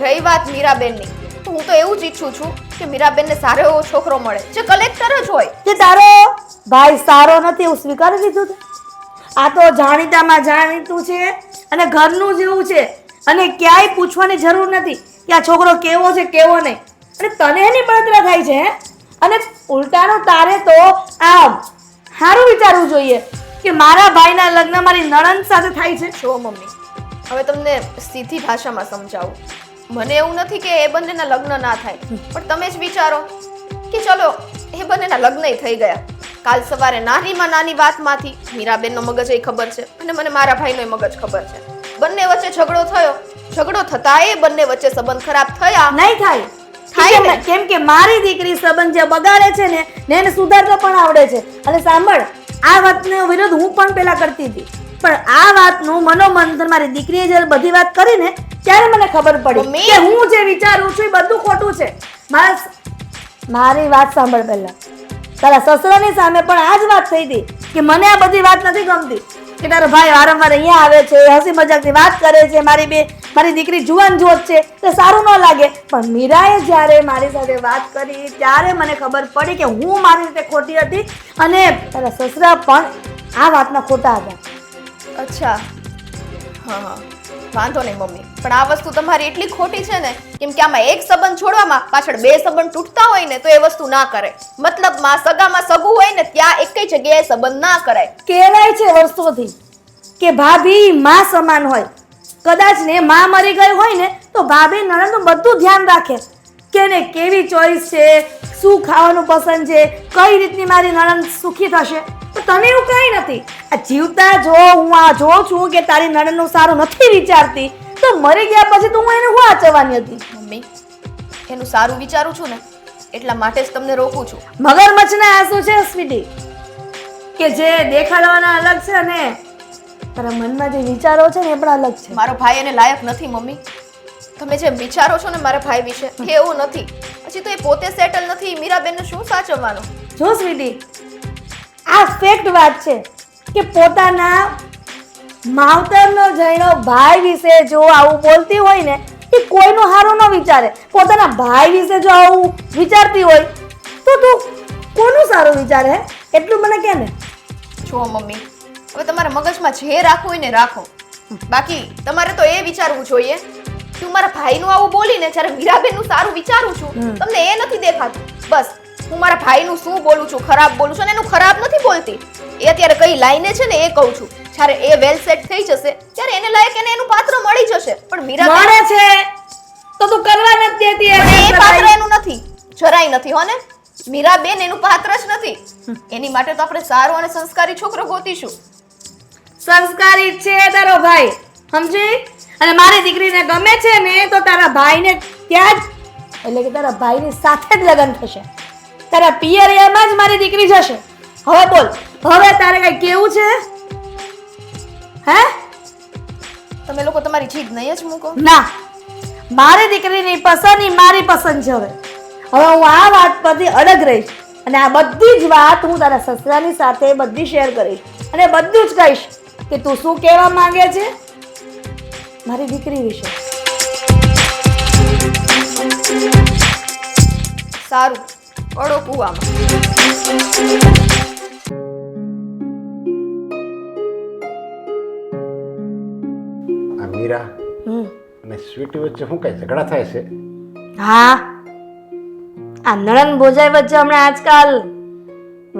રહી વાત મીરાબેનની, તો હું તો એવું જ ઈચ્છું છું કે મીરાબેનને સારો એવો છોકરો મળે જે કલેક્ટર જ હોય. કે તારો ભાઈ સારો નથી એવું સ્વીકારી દીધું છે? આ તો જાણીતામાં જાણીતું છે અને ઘરનું જેવું છે અને ક્યાંય પૂછવાની જરૂર નથી કે આ છોકરો કેવો છે કેવો નહીં. અને તને એની બળતરા થાય છે હે? અને ઉલટાનું તારે તો આ સારું વિચારવું જોઈએ કે મારા ભાઈના લગ્ન મારી નણંદ સાથે થાય છે. જો મમ્મી, હવે તમને સીધી ભાષામાં સમજાવું. મને એવું નથી કે એ બંનેના લગ્ન ના થાય, પણ તમે જ વિચારો કે ચલો એ બંનેના લગ્ન થઈ ગયા. કાલ સવારે નાનીમાં નાની વાતમાંથી મીરાબેનનો મગજ એ ખબર છે અને મને મારા ભાઈનો મગજ ખબર છે. બંને વચ્ચે ઝઘડો થયો, ઝઘડો થતા એ બંને વચ્ચે સંબંધ ખરાબ થયા. નહીં થાય કેમ કે મારી દીકરી સંબંધ જે બગાડે છે ને એને સુધારતો પણ આવડે છે. અને સાંભળ, આ વાતનો વિરોધ હું પણ પહેલા કરતી હતી, પણ આ વાતનું મનોમંથન મારી દીકરીએ જ્યારે બધી વાત કરી ને ત્યારે મને ખબર પડી કે હું જે વિચારું છું એ બધું ખોટું છે. મારી વાત સાંભળ પહેલા. તારા સસરાની સામે પણ આ જ વાત થઈ હતી કે મને આ બધી વાત નથી ગમતી કે તારો ભાઈ વારંવાર અહીંયા આવે છે, હસી મજાકની વાત કરે છે, મારી દીકરી જુવાન જોત છે તો સારું ન લાગે. પણ મીરાએ જ્યારે મારી સાથે વાત કરી ત્યારે મને ખબર પડી કે હું મારી રીતે ખોટી હતી અને તારા સસરા પણ આ વાતના ખોટા હતા. અચ્છા, હા હા, વાંધો નહીં મમ્મી, પણ આ વસ્તુ તમારી એટલી ખોટી છે ને કેમ કે આમાં એક સંબંધ છોડવામાં પાછળ 2 સંબંધ તૂટતા હોય ને તો એ વસ્તુ ના કરે. મતલબમાં સગામાં સગું હોય ને ત્યાં એક જગ્યાએ સંબંધ ના કરાય. કહેવાય છે વર્ષોથી કે ભાભી માં સમાન હોય. કદાચ ને માં મરી ગઈ હોય ને તો ભાભી નણંદનું બધું ધ્યાન રાખે કે ને કેવી ચોઈસ છે, શું ખાવાનું પસંદ છે, કઈ રીતની મારી નણંદ સુખી થશે. તો તને એવું કંઈ નથી. આ જીવતા જો હું આ જોઉં છું કે તારી નણંદનું સારું નથી વિચારતી તો મરી ગયા પછી તો હું એને શું આચરવાની હતી? મમ્મી એનું સારું વિચારું છું ને એટલા માટે જ તમને રોકું છું. મગરમચ્છના આંસુ છે સ્વીટી, કે જે દેખાડવાના અલગ છે અને તારા મનમાં જે વિચારો છે ને એ પણ અલગ છે. મારો ભાઈ એને લાયક નથી મમ્મી. તમે જે વિચારો છો ને મારા ભાઈ વિશે એ એવું નથી. પછી તો એ પોતે સેટલ નથી, મીરાબેનને શું સાચવવાનું? જો સ્વીટી, આ ફેક્ટ વાત છે કે પોતાના માવતરનો જઈનો ભાઈ વિશે જો આવું બોલતી હોય ને એ કોઈનું હારું ન વિચારે. પોતાના ભાઈ વિશે જો આવું વિચારતી હોય તો તું કોનું સારું વિચારે? એટલું મને કે ને. જુઓ મમ્મી, હવે તમારા મગજમાં જે રાખવું હોય ને રાખો. બાકી તમારે તો એ વિચારવું જોઈએ કે હું મારા ભાઈનું આવું બોલીને જ્યારે મીરાબેનનું સારું વિચારું છું તમને એ નથી દેખાતું. બસ હું મારા ભાઈનું શું બોલું છું, ખરાબ બોલું છું અને એનું ખરાબ નથી બોલતી. એ અત્યારે કઈ લાઈને છે ને એ કહું છું. જ્યારે એ વેલ સેટ થઈ જશે ત્યારે એને લાયક એને એનું પાત્ર મળી જશે. પણ મીરાબેન મળે છે તો તું કરવા નથી દેતી પણ એ એને. પાત્ર એનું નથી, જરાય નથી હો ને. મીરાબેન એનું પાત્ર જ નથી. એની માટે તો આપણે સારો અને સંસ્કારી છોકરો ગોતીશું. સંસ્કારી છે તારો ભાઈ, સમજી? અને મારી દીકરીને ગમે છે ને તો તારા ભાઈને ત્યાં જ, એટલે કે તારા ભાઈની સાથે જ લગ્ન થશે. તારા પિયરિયામાં જ મારી દીકરી જશે. હવે બોલ, હવે તારે કઈ કેવું છે? હે? તમે લોકો તમારી જીદ નહીં જ મૂકો. ના, મારી દીકરીની પસંદ ઈ મારી પસંદ છે. હવે હું આ વાત પરથી અડગ રહીશ અને આ બધી જ વાત હું તારા સસરાની સાથે બધી શેર કરીશ અને બધું જ કહીશ કે તું શું કહેવા માંગે છે મારી દીકરી વિશે. સારું, પડો કૂવામાં. આ મીરા અને સ્વીટી વચ્ચે શું કઈ ઝઘડા થાય છે? હા, આ નણંદ ભોજાઈ વચ્ચે હમણાં આજકાલ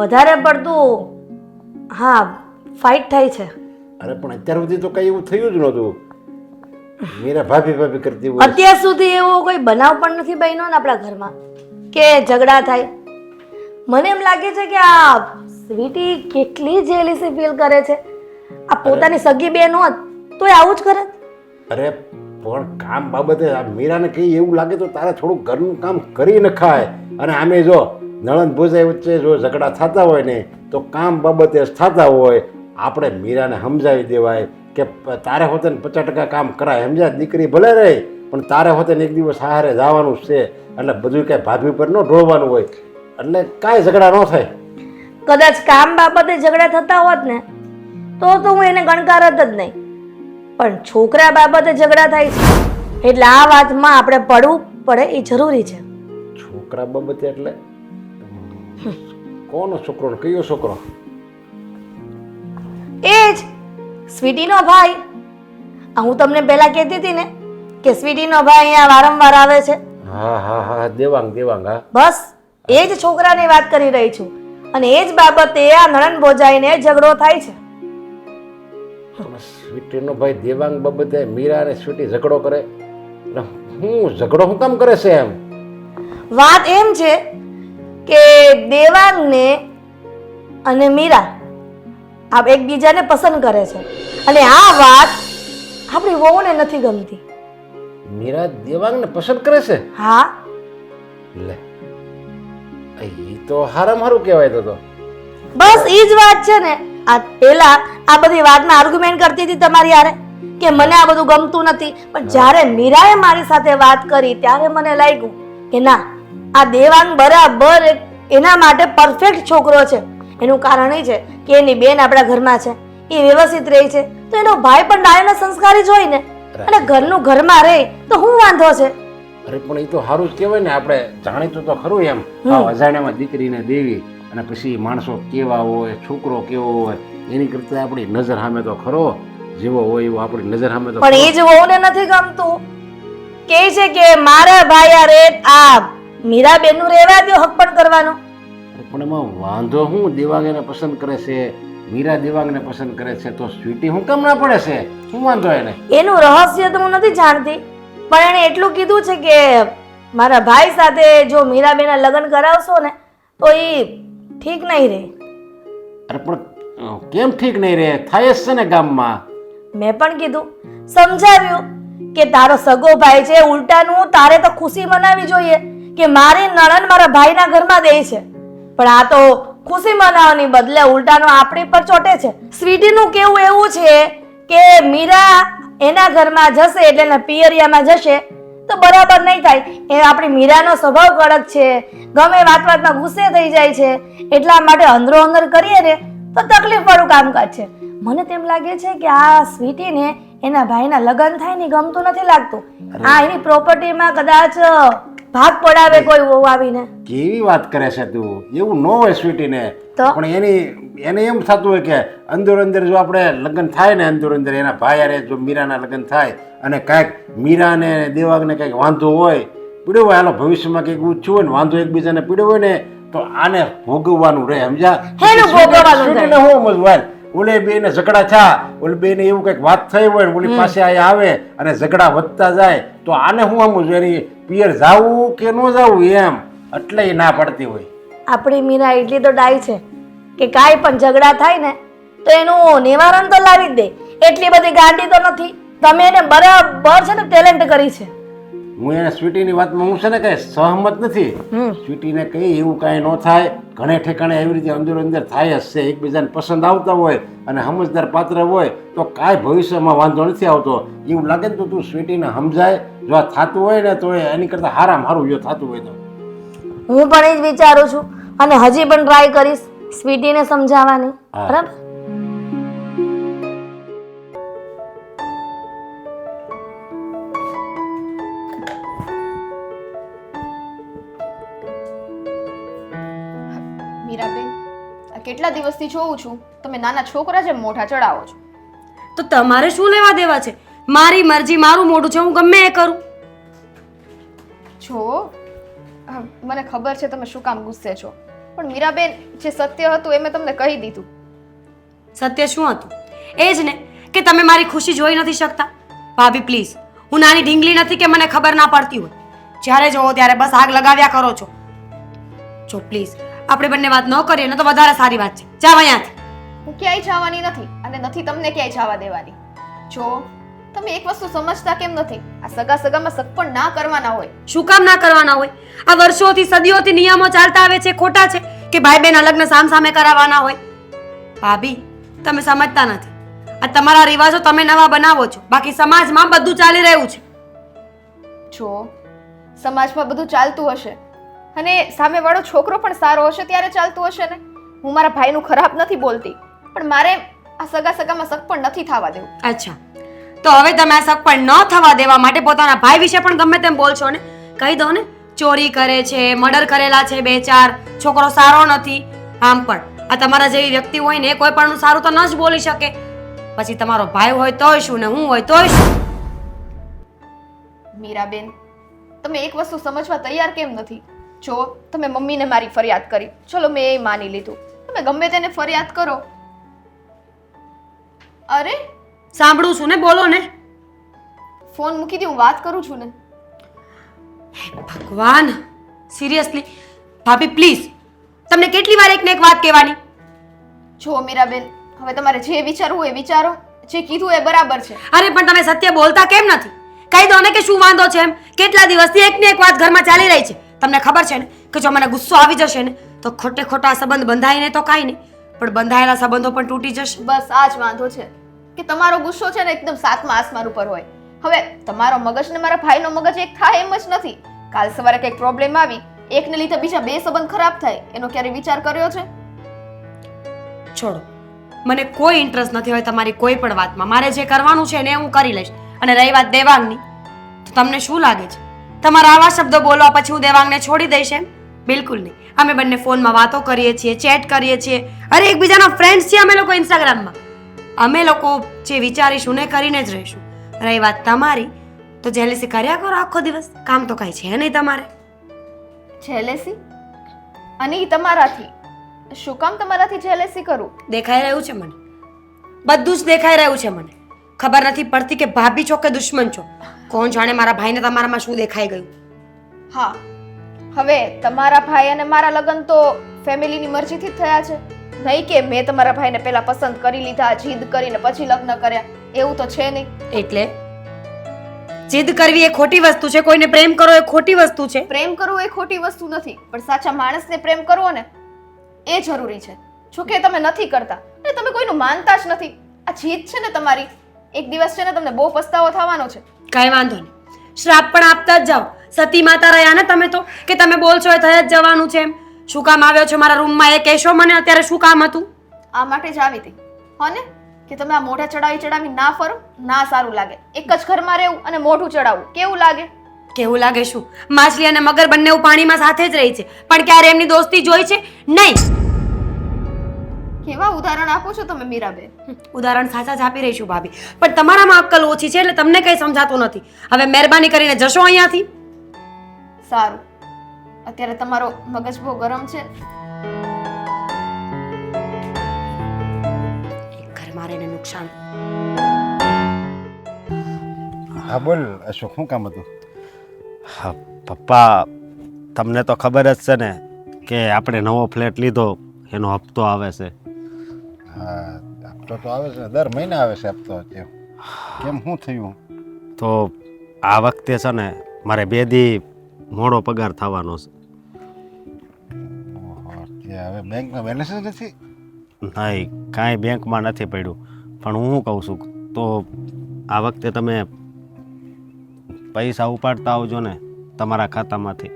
વધારે પડતું ફાઇટ થાય છે. અરે પણ અત્યાર સુધી તો કઈ એવું થયું જ નહોતું. મીરા ભાભી ભાભી કરતી હોય. અત્યાર સુધી એવો કોઈ બનાવ પણ નથી બન્યો ને આપણા ઘરમાં કે ઝઘડા થાય. મને એમ લાગે છે કે આ સ્વીટી કેટલી જેલીસી ફીલ કરે છે. આ પોતાની સગી બેન હોત તો એ આવું જ કરે. અરે પણ કામ બાબતે આ મીરાને કઈ એવું લાગે તો તારે થોડું ઘરનું કામ કરી નખાય. અને આમે જો નણંદ ભોજાઈ વચ્ચે જો ઝઘડા થતા હોય ને તો કામ બાબતે જ થતા હોય. આપણે મીરાને સમજાવી દેવાય કે તારે હોતે 50% કામ કરાય, સમજ્યા? દીકરી ભલે રહે પણ તારે હોતે એક દિવસ હારે જવાનું છે. એટલે બધું કાંઈ ભાભી પર ન ઢોળવાનું હોય એટલે કાંઈ ઝઘડા ન થાય. કદાચ કામ બાબતે ઝઘડા થતા હોત ને તો હું એને ગણકારત જ નહીં, પણ છોકરા બાબતે ઝઘડા થાય છે એટલે આ વાતમાં આપણે પડવું પડે એ જરૂરી છે. છોકરા બાબતે એટલે કોનો છોકરો ને કયો છોકરો? એ જ સ્વીટીનો ભાઈ. હું તમને પહેલા કહેતી હતી ને કે સ્વીટીનો ભાઈ અહીંયા વારંવાર આવે છે. હા હા હા, દેવાંગ દેવાંગ. હા બસ એ જ છોકરાની વાત કરી રહી છું અને એ જ બાબતે આ નણંદ ભોજાઈને ઝઘડો થાય છે. સ્વીટીનો ભાઈ દેવાંગ બાબતે મીરા અને સ્વીટી ઝઘડો કરે? હું ઝઘડો શું કામ કરે છે? એમ વાત એમ છે કે દેવાંગને અને મીરા આ એકબીજાને પસંદ કરે છે અને આ વાત આપણી વહુને નથી ગમતી. મીરા દેવાંગને પસંદ કરે છે? હા, લે એ તો હારામાં હારું કહેવાય. તો બસ એ જ વાત છે ને. આ પેલા આ બધી વાતમાં આર્ગ્યુમેન્ટ કરતી હતી તમારી યારે કે મને આ બધું ગમતું નથી, પણ જ્યારે મીરાએ મારી સાથે વાત કરી ત્યારે મને લાગ્યું કે ના, આ દેવાંગ બરાબર એના માટે પરફેક્ટ છોકરો છે. એનું કારણ એ છે કે એની બેન આપણા ઘરમાં છે, એ વ્યવસ્થિત રહે છે, તો એનો ભાઈ પણ ડાયનો સંસ્કારી જ હોય ને, અને ઘરનું ઘરમાં રહે તો શું વાંધો છે? અરે પણ એ તો સારું જ કહેવાય ને. આપણે જાણીતું તો ખરું એમ અજાણ્યામાં દીકરીને દેવી અને પછી માણસો કેવા હોય, છોકરો કેવો હોય એની કરતા આપણી નજર સામે તો ખરો, જેવો હોય એવો આપણી નજર સામે તો. પણ એ જ વહુને નથી ગમતું. કે છે કે મારા ભાઈ યારે આ મીરાબેન નું રહેવા દો, હક પણ કરવાનો. પણ એમાં વાંધો હું? દેવાંગ એને પસંદ કરે છે, મીરા દેવાંગને પસંદ કરે છે, તો સ્વીટી હું કેમ ના પડે છે? શું વાંધો એને? એનું રહસ્ય તો હું નથી જાણતી, પણ એણે એટલું કીધું છે કે મારા ભાઈ સાથે જો મીરાબેનના લગ્ન કરાવશો ને તો એ ઠીક નહીં રહે. અરે પણ કેમ ઠીક નહીં રહે? થાય જ છે ને ગામમાં. મેં પણ કીધું, સમજાવ્યું કે તારો સગો ભાઈ છે, ઉલટાનું તારે તો ખુશી મનાવી જોઈએ કે મારી નણંદ મારા ભાઈના ઘરમાં દે છે. પણ આ તો ખુશી મનાવવાની બદલે ઉલટાનો આપણી પર ચોટે છે. સ્વીટીનું કેવું એવું છે કે મીરા એના ઘરમાં જશે એટલે એના પિયરિયામાં જશે તો બરાબર નહીં થાય. એ આપણી મીરાનો સ્વભાવ કડક છે, ગમે વાતમાં ગુસ્સે થઈ જાય છે, એટલા માટે અંદરો અંદર કરીએ ને તો તકલીફ વાળું કામકાજ છે. મને તેમ લાગે છે કે આ સ્વીટીને એના ભાઈના લગ્ન થાય ને ગમતું નથી લાગતું. આ એની પ્રોપર્ટીમાં કદાચ ભાગ પડાવે કોઈ વહુ આવીને. કેવી વાત કરે છે તું? એવું ન હોય સ્વીટીને. તો? પણ એને એમ થતું હોય કે અંદર અંદર જો આપણે લગ્ન થાય ને અંદર અંદર એના ભાઈ હારે જો મીરાના લગ્ન થાય અને કાંઈક મીરા ને દેવાંગને કંઈક વાંધો હોય, પીડ્યો હોય, હાલો ભવિષ્યમાં કંઈક ઊંચું હોય ને વાંધો એકબીજાને પીડ્યો હોય ને તો આને ભોગવવાનું રહે. સમજ્યા? હેનું ભોગવવાનું રહે? સ્વીટીને શું સમજવાય? ઓલે બેને ઝઘડા થયા, ઓલે બેને એવું કંઈક વાત થઈ હોય ને ઓલી પાસે આ આવે અને ઝઘડા વધતા જાય તો આને શું સમજવું? એની પિયર જાવું કે ન જાવું એમ એટલે એ ના પડતી હોય. આપણી મીરા એટલી તો ડાઈ છે કે કાંઈ પણ ઝઘડા થાય ને તો એનું નિવારણ તો લાવી જ દે. એટલી બધી ગાંડી તો નથી. તમે એને બરાબર છે ને ટેલેન્ટ કરી છે. હું એને સ્વીટીની વાતમાં હું છે ને કઈ સહમત નથી. સ્વીટીને કઈ એવું કાંઈ ન થાય. ઘણે ઠેકાણે એવી રીતે અંદર અંદર થાય જ છે. એકબીજાને પસંદ આવતા હોય અને સમજદાર પાત્ર હોય તો કાંઈ ભવિષ્યમાં વાંધો નથી આવતો. એવું લાગે ને તો તું સ્વીટીને સમજાય. જો આ થતું હોય ને તો એની કરતાં હારામાં હારું જો થતું હોય તો. હું પણ એ જ વિચારું છું અને હજી પણ ટ્રાય કરીશ સ્વીટીને સમજાવવાની. હા. બરાબર? મીરાબેન, આ કેટલા દિવસથી જોઉં છું તમે નાના છોકરા જેમ મોઢા ચડાવો છો. તો તમારે શું લેવા દેવા છે? મારી મરજી, મારું મોઢું છે, હું ગમે એ કરું. જો મને ખબર છે તમે શું કામ ગુસ્સે છો, પણ મીરાબેન જે સત્ય હતું એ મેં તમને કહી દીધું. સત્ય શું હતું? એ જ ને કે તમે મારી ખુશી જોઈ નથી શકતા. ભાભી પ્લીઝ, હું નાની ઢીંગલી નથી કે મને ખબર ના પડતી હોય. જ્યારે જોવો ત્યારે બસ આગ લગાવ્યા કરો છો. જો પ્લીઝ આપણે બંને વાત ન કરીએ ને તો વધારે સારી વાત છે. જાવ અહીંયાથી. હું ક્યાંય જવાની નથી અને નથી તમને ક્યાંય જવા દેવાની. જો તમે એક વસ્તુ સમજતા કેમ નથી? આ સગામાં સગ પણ ના કરવાના હોય. શું કામ ના કરવાના હોય? આ વર્ષોથી સદીઓથી નિયમો ચાલતા આવે છે, ખોટા છે કે ભાઈ બહેન લગ્ન સામસામે કરાવવાના હોય? ભાભી તમે સમજતા નથી. આ તમારા રિવાજો તમે નવા બનાવો છો, બાકી સમાજમાં બધું ચાલી રહ્યું છે. જો સમાજમાં બધું ચાલતું હશે અને સામેવાળો છોકરો પણ સારો હશે ત્યારે ચાલતું હશે ને. હું મારા ભાઈનું ખરાબ નથી બોલતી, પણ મારે આ સગામાં સગ પણ નથી થવા દેવું. અચ્છા, તો હવે તમે આ સગપણ ન થવા દેવા માટે પોતાના ભાઈ વિશે પણ ગમે તેમ બોલશો ને? કહી દો ને, ચોરી કરે છે, મર્ડર કરેલા છે 2-4, છોકરો સારો નથી. આમ પણ આ તમારા જેવી વ્યક્તિ હોય ને કોઈ પણ સારું તો ન જ બોલી શકે. પછી તમારો ભાઈ હોય તોય શું ને હું હોય તોય શું? મીરાબેન, તમે એક વસ્તુ સમજવા તૈયાર કેમ નથી? જો તમે મમ્મીને મારી ફરિયાદ કરી, ચલો મેં એ માની લીધું. તમે ગમે તેને ફરિયાદ કરો. અરે સાંભળું છું ને, બોલો ને. ફોન મૂકી દે, હું વાત કરું છું ને. ભગવાન, સિરિયસલી ભાભી પ્લીઝ, તમને કેટલી વાર એક ને એક વાત કહેવાની? જો મીરાબેન, હવે તમારે જે વિચારવું હોય એ વિચારો. જે કીધું એ બરાબર છે. અરે પણ તમે સત્ય બોલતા કેમ નથી? કહી દો ને કે શું વાંધો છે એમ. કેટલા દિવસથી એક ને એક વાત ઘરમાં ચાલી રહી છે. તમને ખબર છે ને કે જો મને ગુસ્સો આવી જશે ને તો ખોટે ખોટા સંબંધ બંધાય ને તો કાંઈ નહીં, પણ બંધાયેલા સંબંધો પણ તૂટી જશે. બસ આ જ વાંધો છે કે તમારો ગુસ્સો છે ને એકદમ સાતમા આસમાન ઉપર હોય. હવે તમારો મગજ ને મારા ભાઈનો મગજ એક થાય એમ જ નથી. કાલ સવારે કંઈક પ્રોબ્લેમ આવી, એકને લીધે બીજા 2 સંબંધ ખરાબ થાય, એનો ક્યારે વિચાર કર્યો છે? છોડો, મને કોઈ ઇન્ટરેસ્ટ નથી હોય તમારી કોઈ પણ વાતમાં. મારે જે કરવાનું છે ને હું કરી લઈશ. અને રહી વાત દેવાંગની, તો તમને શું લાગે છે તમારા આવા શબ્દો બોલવા પછી હું દેવાંગને છોડી દઈશ એમ? બિલકુલ નહીં. અમે બંને ફોનમાં વાતો કરીએ છીએ, ચેટ કરીએ છીએ, અરે એકબીજાના ફ્રેન્ડ્સ છીએ અમે લોકો ઇન્સ્ટાગ્રામમાં. અમે લોકો જે વિચારીશું ને કરીને જ રહીશું. રહી વાત તમારી, તો જેલેસી કર્યા કરો આખો દિવસ, કામ તો કાંઈ છે નહીં તમારે. જેલેસી? અને ઈ તમારાથી? શું કામ તમારાથી જેલેસી કરું? દેખાઈ રહ્યું છે મને, બધું જ દેખાઈ રહ્યું છે મને. ખબર નથી પડતી કે ભાભી છો કે દુશ્મન છો. કોણ જાણે મારા ભાઈને તમારામાં શું દેખાઈ ગયું. હા, હવે તમારા ભાઈ અને મારા લગ્ન તો ફેમિલીની મરજીથી જ થયા છે, નહીં કે મેં તમારા ભાઈને પહેલા પસંદ કરી લીધા, જીદ કરીને પછી લગ્ન કર્યા. એવું તો છે નહીં. એટલે જીદ કરવી એ ખોટી વસ્તુ છે, કોઈને પ્રેમ કરવો એ ખોટી વસ્તુ છે. પ્રેમ કરવો એ ખોટી વસ્તુ નથી, પણ સાચા માણસને પ્રેમ કરવો ને એ જરૂરી છે. જો કે તમે નથી કરતા અને તમે કોઈનું માનતા જ નથી. આ જીદ છે ને તમારી, એક દિવસ છે ને તમને બહુ પસ્તાવો થવાનો છે. કાંઈ વાંધો નહીં, શ્રાપ પણ આપતા જ જાઓ. સતી માતા રહ્યા ને તમે તો, કે તમે બોલશો એ થઈ જ જવાનું છે એમ. શું કામ આવ્યો છો મારા રૂમમાં એ કહેશો મને? અત્યારે શું કામ હતું? આ માટે જ આવી હતી હો ને, કે તમે આ મોઢા ચડાવી ના ફરો, ના સારું લાગે. એક જ ઘરમાં રહેવું અને મોઢું ચડાવવું કેવું લાગે? કેવું લાગે શું? માછલી અને મગર બંને પાણીમાં સાથે જ રહી છે, પણ ક્યારે એમની દોસ્તી જોઈ છે? નહીં. કેવા ઉદાહરણ આપો છો તમે મીરાબેન? ઉદાહરણ સાચા જ આપી રહી છું ભાભી, પણ તમારામાં અક્કલ ઓછી છે એટલે તમને કંઈ સમજાતું નથી. હવે મહેરબાની કરીને જશો અહીંયાથી. સારું, અત્યારે તમારો મગજ બહુ ગરમ છે. ઘર મારે ને નુકસાન. હા બોલ અશોક, શું કામ હતું? હા પપ્પા, તમને તો ખબર જ છે ને કે આપણે નવો ફ્લેટ લીધો, એનો હપ્તો આવે છે. હા, હપ્તો તો આવે છે, દર મહિને આવે છે હપ્તો. કેમ, શું થયું? તો આ વખતે છે ને મારે 2 દી મોડો પગાર થવાનો છે. હવે બેંકમાં બેલેન્સ જ નથી? નહીં, કાંઈ બેંકમાં નથી પડ્યું, પણ હું શું કહું છું, તો આ વખતે તમે પૈસા ઉપાડતા આવજો ને તમારા ખાતામાંથી.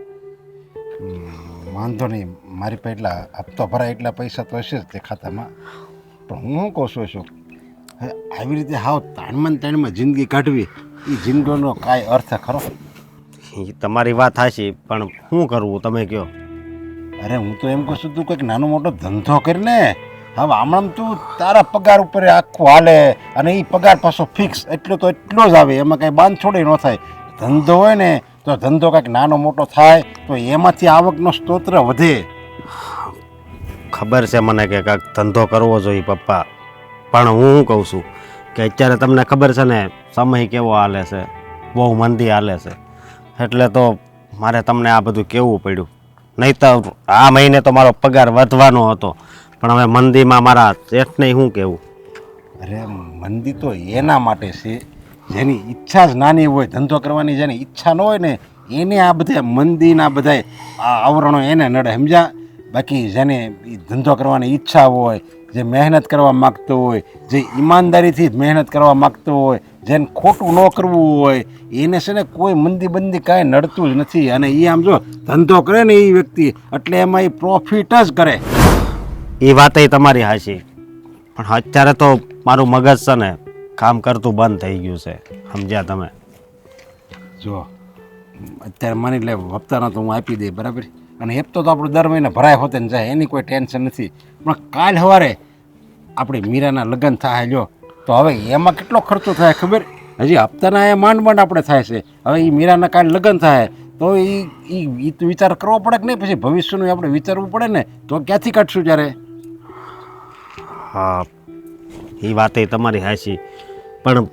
વાંધો નહીં, મારી પાસે એટલા હપ્તો ભરાય એટલા પૈસા તો હશે જ તે ખાતામાં. પણ હું શું કહું છું અશોક, હવે આવી રીતે હાવ તાણમાં જિંદગી કાઢવી એ જિંદગીનો કાંઈ અર્થ ખરો? એ તમારી વાત હાચી, પણ શું કરવું તમે કહો. અરે હું તો એમ કહું છું, તું કંઈક નાનો મોટો ધંધો કરીને હવે આમણામ તું તારા પગાર ઉપર આખું હાલે, અને એ પગાર પાછો ફિક્સ એટલો તો એટલો જ આવે, એમાં કાંઈ બાંધછોડી ન થાય. ધંધો હોય ને તો ધંધો કાંઈક નાનો મોટો થાય તો એમાંથી આવકનો સ્ત્રોત વધે. ખબર છે મને કે કાંઈક ધંધો કરવો જોઈએ પપ્પા, પણ હું શું કહું છું કે અત્યારે તમને ખબર છે ને સમય કેવો હાલે છે, બહુ મંદી હાલે છે, એટલે તો મારે તમને આ બધું કહેવું પડ્યું. નહીં તો આ મહિને તો મારો પગાર વધવાનો હતો, પણ હવે મંદીમાં મારા શેઠને શું કહેવું. અરે મંદી તો એના માટે છે જેની ઈચ્છા જ નાની હોય, ધંધો કરવાની જેની ઈચ્છા ન હોય ને એને આ બધા મંદીના બધા આવરણો એને નડે, સમજ્યા? બાકી જેને ધંધો કરવાની ઈચ્છા હોય, જે મહેનત કરવા માગતો હોય, જે ઈમાનદારીથી મહેનત કરવા માગતો હોય, જેને ખોટું ન કરવું હોય, એને છે ને કોઈ મંદી બંદી કાંઈ નડતું જ નથી. અને એ આમ જો ધંધો કરે ને એ વ્યક્તિ એટલે એમાં એ પ્રોફિટ જ કરે. એ વાત તમારી હાચી, પણ અત્યારે તો મારું મગજ છે ને કામ કરતું બંધ થઈ ગયું છે, સમજ્યા તમે? જો અત્યારે માની લે હપ્તાનો તો હું આપી દઈ, બરાબર, અને હપ્તો તો આપણો દર મહિને ભરાય હોતે ને જાય, એની કોઈ ટેન્શન નથી. પણ કાલ સવારે આપણે મીરાના લગ્ન થાય જો, તો હવે એમાં કેટલો ખર્ચો થાય ખબર? હજી હપ્તાના એ માંડ આપણે થાય છે, હવે એ મીરાના કાલ લગ્ન થાય તો એ તો વિચાર કરવો પડે કે નહીં? પછી ભવિષ્યનું આપણે વિચારવું પડે ને, તો ક્યાંથી કાઢશું ત્યારે? હા એ વાત તમારી હાચી, પણ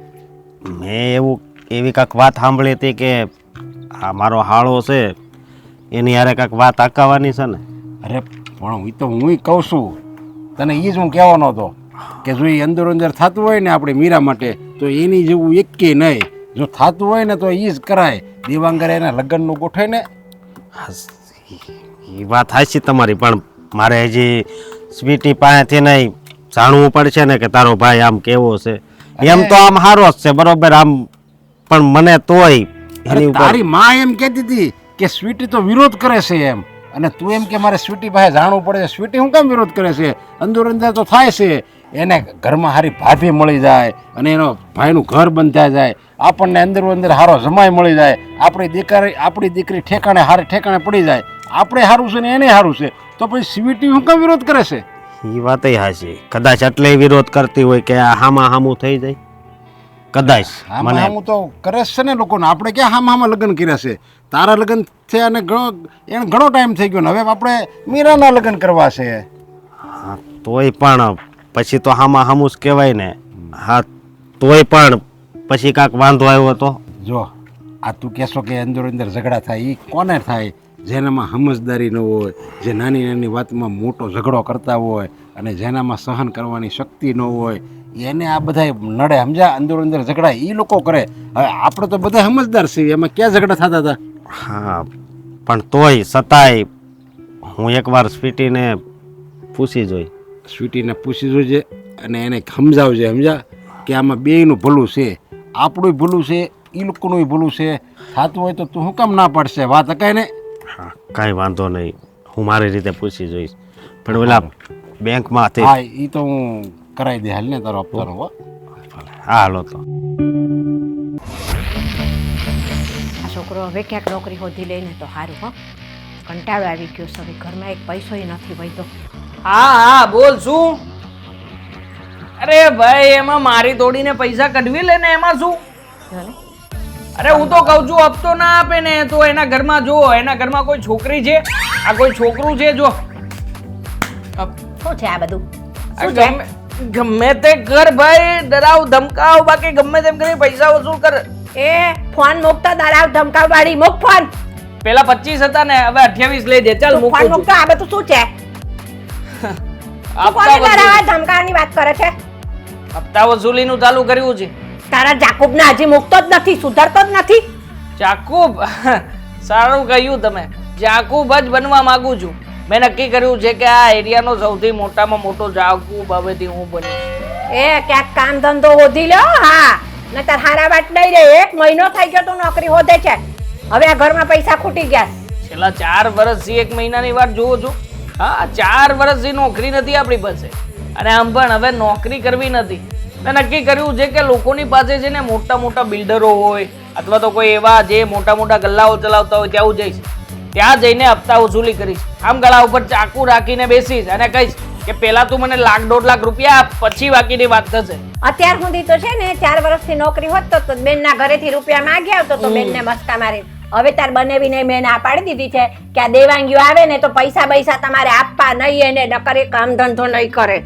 મેં એવી કાંઈક વાત સાંભળી હતી કે આ મારો હાળો છે એની યારે કાંઈક વાત આકાવાની છે ને. અરે પણ એ તો હું કહું છું તને, એ જ હું કહેવાનો હતો કે જો એ અંદર થતું હોય ને આપણે મીરા માટે, તો એની જેવું એકે નહીં. જો થતું હોય ને તો એ જ કરાય, દેવાંગરે એના લગ્નનું ગોઠવે ને. એ વાત હાચી તમારી, પણ મારે હજી સ્વીટી પાસેથી નહીં જાણવું પડશે ને કે તારો ભાઈ આમ કેવો છે. એમ તો આમ સારો જ છે બરોબર આમ, પણ મને તોય તારી માં એમ કહેતી હતી કે સ્વીટી તો વિરોધ કરે છે એમ, અને તું એમ કે મારે સ્વીટી પાસે જાણવું પડે છે. સ્વીટી શું કામ વિરોધ કરે છે? અંદર તો થાય છે, એને ઘરમાં સારી ભાભી મળી જાય અને એનો ભાઈનું ઘર બંધાઈ જાય, આપણને અંદર સારો જમાઈ મળી જાય, આપણી દીકરી ઠેકાણે હારે ઠેકાણે પડી જાય, આપણે સારું છે ને એને સારું છે, તો પછી સ્વીટી શું કામ વિરોધ કરે છે? એ વાત હાચી, કદાચ એટલે વિરોધ કરતી હોય કે આ હામું થઈ જાય, કદાચ. મને હું તો કરે છે ને લોકોને, આપણે ક્યાં હામાં લગ્ન કર્યા છે? તારા લગ્ન થયા અને એને ઘણો ટાઈમ થઈ ગયો ને, હવે આપણે મીરાના લગ્ન કરવા છે. હા તોય પણ પછી તો હામું જ કહેવાય ને. હા તોય પણ પછી કાંઈક વાંધો આવ્યો તો જો આ તું કહેશો કે અંદર ઝઘડા થાય, એ કોને થાય? જેનામાં સમજદારી ન હોય, જે નાની નાની વાતમાં મોટો ઝઘડો કરતા હોય, અને જેનામાં સહન કરવાની શક્તિ ન હોય, એને આ બધા નડે સમજ્યા, અંદર અંદર ઝઘડા એ લોકો કરે. હવે આપણે તો બધા સમજદાર છીએ, એમાં ક્યાં ઝઘડા થતા હતા? હા પણ તોય છતાંય હું એકવાર સ્વીટીને પૂછી જોઈ. સ્વીટીને પૂછી જોજે અને એને સમજાવજે સમજ્યા કે આમાં બેયનું ભલું છે, આપણું ભલું છે, એ લોકોનું ભલું છે. થતું હોય તો તું શું કામ ના પાડશે? વાત અકાય ને. હા કાંઈ વાંધો નહીં, હું મારી રીતે પૂછી જોઈશ. પણ ઓલા બેંકમાંથી હા એ તો હું કરાવી દે. હાલ ને તારો હપ્તાનો. હો હા હાલો તો. આ છોકરો હવે ક્યાંક નોકરી શોધી લઈને તો સારું હો. કંટાળો આવી ગયો છે, હવે ઘરમાં એક પૈસોય નથી વહીતો. હા હા બોલ શું? અરે ભાઈ એમાં મારી તોડીને પૈસા કઢવી લે ને એમાં શું? અરે હું તો કહું છું હપ્તો ના આપે ને તો એના ઘરમાં જો, એના ઘરમાં કોઈ છોકરી છે, આ કોઈ છોકરું છે જો. શું છે આ બધું? આ ગમે તે કર ભાઈ, ડરાવ ધમકાવ, બાકી ગમે તેમ કરી પૈસા વસૂલ કર. એ ફોન મૂકતો ડરાવ ધમકાવ વાળી મૂક ફોન. પેલા 25 હતા ને હવે 28 લઈ દે. ચાલ તું ફોન મૂકું છું. મૂકતો. આ બધું શું છે? તું કોને ડરાવા ધમકાવવાની વાત કરે છે? હપ્તા વસૂલીનું ચાલુ કર્યું છે. તારા જાકુબને હજી મૂકતો જ નથી, સુધરતો જ નથી. જાકુબ સારું કહ્યું તમે. જાકુબ જ બનવા માંગુ છું. મેં નક્કી કર્યું છે કે આ એરિયાનો સૌથી મોટામાં મોટો જાકુબ હવેથી હું બનીશ. એ ક્યાંક કામ ધંધો શોધી લો. હા ને તાર હારા વાત નહીં રે. 1 મહિનો થઈ ગયો તું નોકરી શોધે છે, હવે આ ઘરમાં પૈસા ખૂટી ગયા. છેલ્લા 4 વર્ષથી 1 મહિનાની વાત જોવો છો. હા 4 વર્ષથી નોકરી નથી આપણી પાસે, અને આમ પણ હવે નોકરી કરવી નથી. મેં નક્કી કર્યું છે કે લોકોની પાસે છે ને મોટા મોટા બિલ્ડરો હોય અથવા તો કોઈ એવા જે મોટા મોટા ગલ્લાઓ ચલાવતા હોય ત્યાં જઈશ, ત્યાં જઈને હપ્તા વસૂલી કરીશ. આમ ગળા ઉપર ચાકુ રાખીને બેસીશ અને કહીશ કે પેલા તું મને 1 લાખ 1.5 લાખ રૂપિયા આપ, પછી બાકીની વાત થશે. અત્યાર સુધી તો છે ને 4 વર્ષથી નોકરી હોત તો બેનના ઘરેથી રૂપિયા માંગી આવતો તો બેનને મસ્કા મારી. હવે તાર બનેવીને મેં ના પાડી દીધી છે કે આ દેવાંગીઓ આવે ને તો પૈસા બૈસા તમારે આપવા નહીં, એને નકર એ કામ ધંધો નહીં કરે.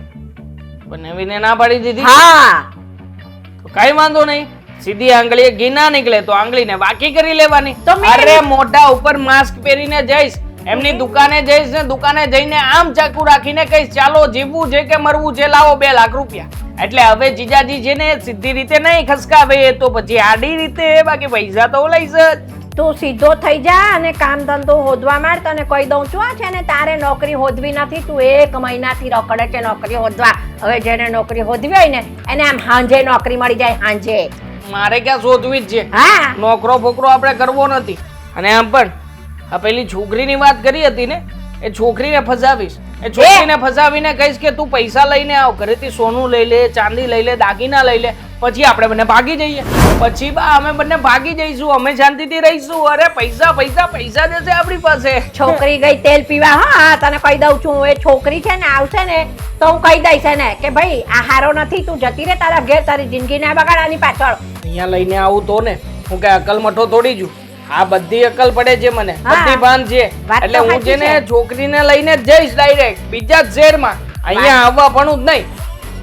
બનાવીને ના પાડી દીધી. હા તો કઈ વાંધો નહીં, સીધી આંગળીએ ઘી ના નીકળે તો આંગળીને વાકી કરી લેવાની. તો મેં અરે મોઢા ઉપર માસ્ક પહેરીને જઈશ, એમની દુકાને જઈશ ને દુકાને જઈને આમ ચાકુ રાખીને કહીશ ચાલો જીવવું છે કે મરવું છે, લાવો 2 લાખ રૂપિયા. એટલે હવે જીજાજી છે ને સીધી રીતે નહીં ખસકાવે, તો પછી આડી રીતે, બાકી પૈસા તો લઈશ જ. તું સીધો થઈ જા અને કામ ધંધો હોદવા માંડ. તને કહી દઉં છું આ છે ને તારે નોકરી હોદવી નથી. તું 1 મહિનાથી રખડે છે નોકરી હોદવા. હવે જેને નોકરી હોદવી હોય ને એને આમ હાંજે નોકરી મળી જાય. હાંજે મારે ક્યાં શોધવી જ છે? હા નોકરો ફોકરો આપણે કરવો નથી. અને આમ પણ આ પેલી છોકરીની વાત કરી હતી ને, એ છોકરીને ફસાવીશ. એ છોકરીને ફસાવીને કહીશ કે તું પૈસા લઈને આવ, ઘરેથી સોનું લઈ લે, ચાંદી લઈ લે, દાગીના લઈ લે, પછી આપણે બંને ભાગી જઈએ. પછી બા અમે બંને ભાગી જઈશું, અમે શાંતિથી રહીશું. અરે પૈસા પૈસા પૈસા જશે આપણી પાસે. છોકરી ગઈ તેલ પીવા. હા તને કહી દઉં છું, એ છોકરી છે ને આવશે ને તો હું કહી દઈશ ને કે ભાઈ આ હારો નથી, તું જતી રે તારા ઘેર, તારી જિંદગી ના બગાડવાની પાછળ. અહીંયા લઈને આવું તો ને હું કઈ અકલ મઠો તોડી જુ. આ બધી અકલ પડે છે મને, હા. બધી ભાન છે. વાત તો એટલે હું સાચી છે ને છે. છોકરીને લઈને જ જઈશ ડાયરેક્ટ બીજા જ શહેરમાં. અહીંયા આવવા પણ જ નહીં.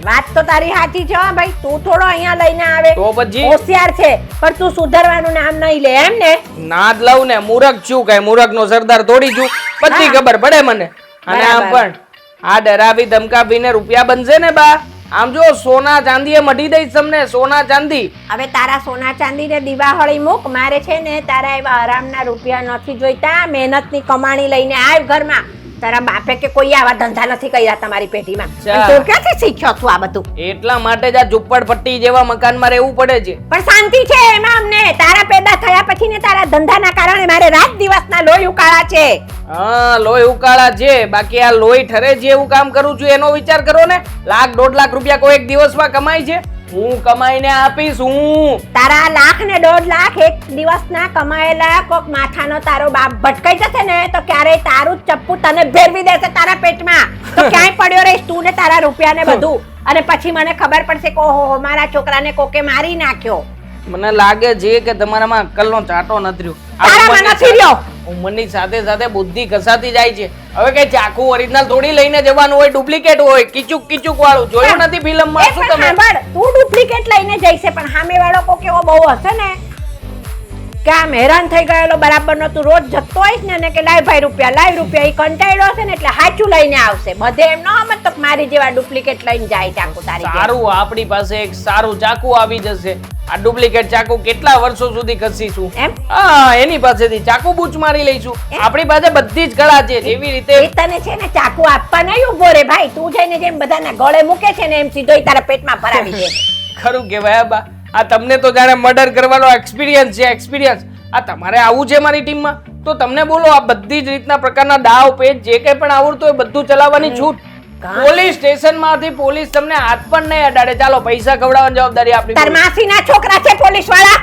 વાત તો તારી સાચી છે હો ભાઈ. તું થોડો અહીંયા લઈને આવે તો પછી હોશિયાર છે પણ તું સુધરવાનું નામ નહીં લે એમ ને. નાદ લઉં ને મૂરખ છું, કઈ મૂરખ નો સરદાર તોડી છું, બધી હા. ખબર પડે મને. અને આમ બરાબર. પણ આ ડરાવી ધમકાવીને રૂપિયા બનશે ને બા. આમ જો સોના ચાંદી એ મઢી દઈશ તમને, સોના ચાંદી. હવે તારા સોના ચાંદી ને દિવાળી મૂક. મારે છે ને તારા એવા આરામના રૂપિયા નથી જોઈતા. મહેનતની કમાણી લઈને આવ ઘરમાં. તારા બાપે કે કોઈ આવા ધંધા નથી કર્યા તમારી પેઢીમાં. ચા. અને તું ક્યાંથી શીખ્યો છું આ બધું? એટલા માટે જ આ ઝુંપડપટ્ટી જેવા મકાનમાં રહેવું પડે છે. પણ શાંતિ છે એમાં અમને. તારા પેદા થયા પછી ને તારા ધંધાના કારણે મારે રાત દિવસના લોહી ઉકાળા છે. હા લોહી ઉકાળા છે, બાકી આ લોહી ઠરે છે એવું કામ કરું છું એનો વિચાર કરો ને. 1 લાખ 1.5 લાખ રૂપિયા કોઈ એક દિવસમાં કમાય છે? હું કમાઈને આપીશ હું. તારા 1 લાખ ને 1.5 લાખ એક દિવસના કમાયેલા કોક માથાનો તારો બાપ ભટકાઈ જશે ને તો ક્યારેય તારું જ ચપ્પુ તને ભેરવી દેશે તારા પેટમાં. તો ક્યાંય પડ્યો રહીશ તું ને તારા રૂપિયા ને બધું. અને પછી મને ખબર પડશે કે ઓહો મારા છોકરાને કોકે મારી નાખ્યો. મને લાગે છે કે તમારામાં અક્કલનો ચાટો નથી રહ્યો. આ તારામાં ઉંમરની નથી રહ્યો. ઉંમરની સાથે સાથે બુદ્ધિ ઘસાતી જાય છે. હવે કઈ ચાકુ ઓરિજિનલ થોડી લઈને જવાનું હોય, ડુપ્લિકેટ હોય, કીચુક કીચુક વાળું. જોયું નથી ફિલ્મમાં? શું તમે સાંભળ, તું ડુપ્લિકેટ લઈને જઈશે પણ સામે વાળો કોક એવો બહુ હશે ને કે આમ હેરાન થઈ ગયેલો બરાબરનો તું રોજ જતો હોઈશ ને કે લાય ભાઈ રૂપિયા એ કંટાળ્યો હશે ને એટલે સાચું લઈને આવશે બધે એમ ન સમજ તો મારી જેવા ડુપ્લિકેટ લઈને જાય ચાકુ તારી જેવા. સારું આપણી પાસે એક સારું ચાકુ આવી જશે. આ ડુપ્લિકેટ ચાકુ કેટલા વર્ષો સુધી ઘસીશું એમ? હા એની પાસેથી ચાકુ બૂચ મારી લઈશું. આપણી પાસે બધી જ કળા છે જેવી રીતે એ તને છે ને ચાકુ આપવા નહીં ઉભો રે ભાઈ તું જઈને જેમ બધાના ગળે મૂકે છે ને એમ સીધો ઈ તારા પેટમાં ભરાવી દે. ખરું કહેવાય બા. આ તમને તો જાણે મર્ડર કરવાનો એક્સપિરિયન્સ છે એક્સપિરિયન્સ. આ તમારે આવું છે મારી ટીમમાં તો તમને બોલો આ બધી જ રીતના પ્રકારના દાવ પેચ જે કંઈ પણ આવડતું હોય બધું ચલાવવાની છૂટ. પોલીસ સ્ટેશનમાંથી પોલીસ તમને હાથ પણ નહીં અડાડે. ચાલો પૈસા ખવડાવવાની જવાબદારી આપણી. તાર માસીના છોકરા છે પોલીસ વાળા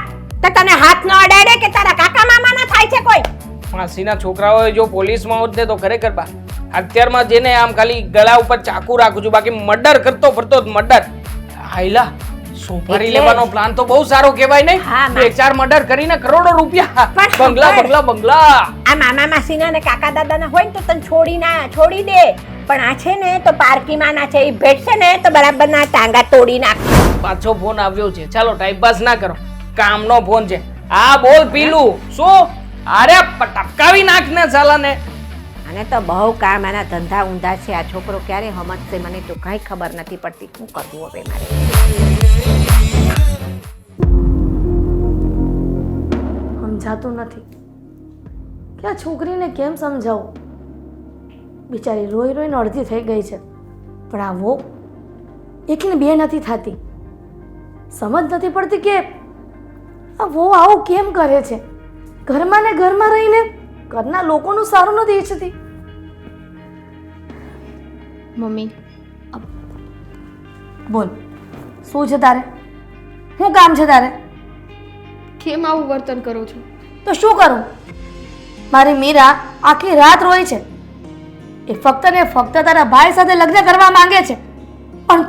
તો તને હાથ ન અડાડે કે તારા કાકા મામાના થાય છે કોઈ? માસીના છોકરાઓએ જો પોલીસમાં હોત ને તો ખરેખર બા અત્યારમાં જેને આમ ખાલી ગળા ઉપર ચાકુ રાખું છું બાકી મર્ડર કરતો ફરતો મર્ડર. હાઈલા સોપારી એટલે લેવાનો પ્લાન તો બહુ સારો કહેવાય નહીં? હા, બે ચાર મર્ડર કરીને કરોડો રૂપિયા પણ બંગલા ખબર. બંગલા બંગલા. આ મામા માસીના ને કાકા દાદાના હોય ને તો તને છોડી દે પણ આ છે ને તો પારકીમાંના છે ઈ ભેટશે ને તો બરાબરના ટાંગા તોડી નાખશે. પાછો ફોન આવ્યો છે. ચાલો ટાઈમ પાસ ના કરો કામનો ફોન છે. હા બોલ પીલું શું? અરે ટપકાવી નાખ ને સાલાને. અને તો બહુ કામ આના ધંધા ઊંધા છે આ છોકરો ક્યારે સમજશે મને તો કઈ ખબર નથી પડતી શું કરવું હવે મારે. સમજાતું નથી કે આ છોકરીને કેમ સમજાવું. બિચારી રોઈ રોઈને અડધી થઈ ગઈ છે પણ આ વો એકને બે નથી થતી. સમજ નથી પડતી કે આ વો આવું કેમ કરે છે. ઘરમાં ને ઘરમાં રહીને ઘરના લોકોનું સારું નથી ઈચ્છતી. મમ્મી બોલ શું છે તારે? શું કામ છે તારે? કેમ આવું વર્તન કરો છો? તો શું કરું? મારી મીરા આખી રાત રોય છે. એ ફક્ત ને ફક્ત તારા ભાઈ સાથે લગ્ન કરવા માંગે છે પણ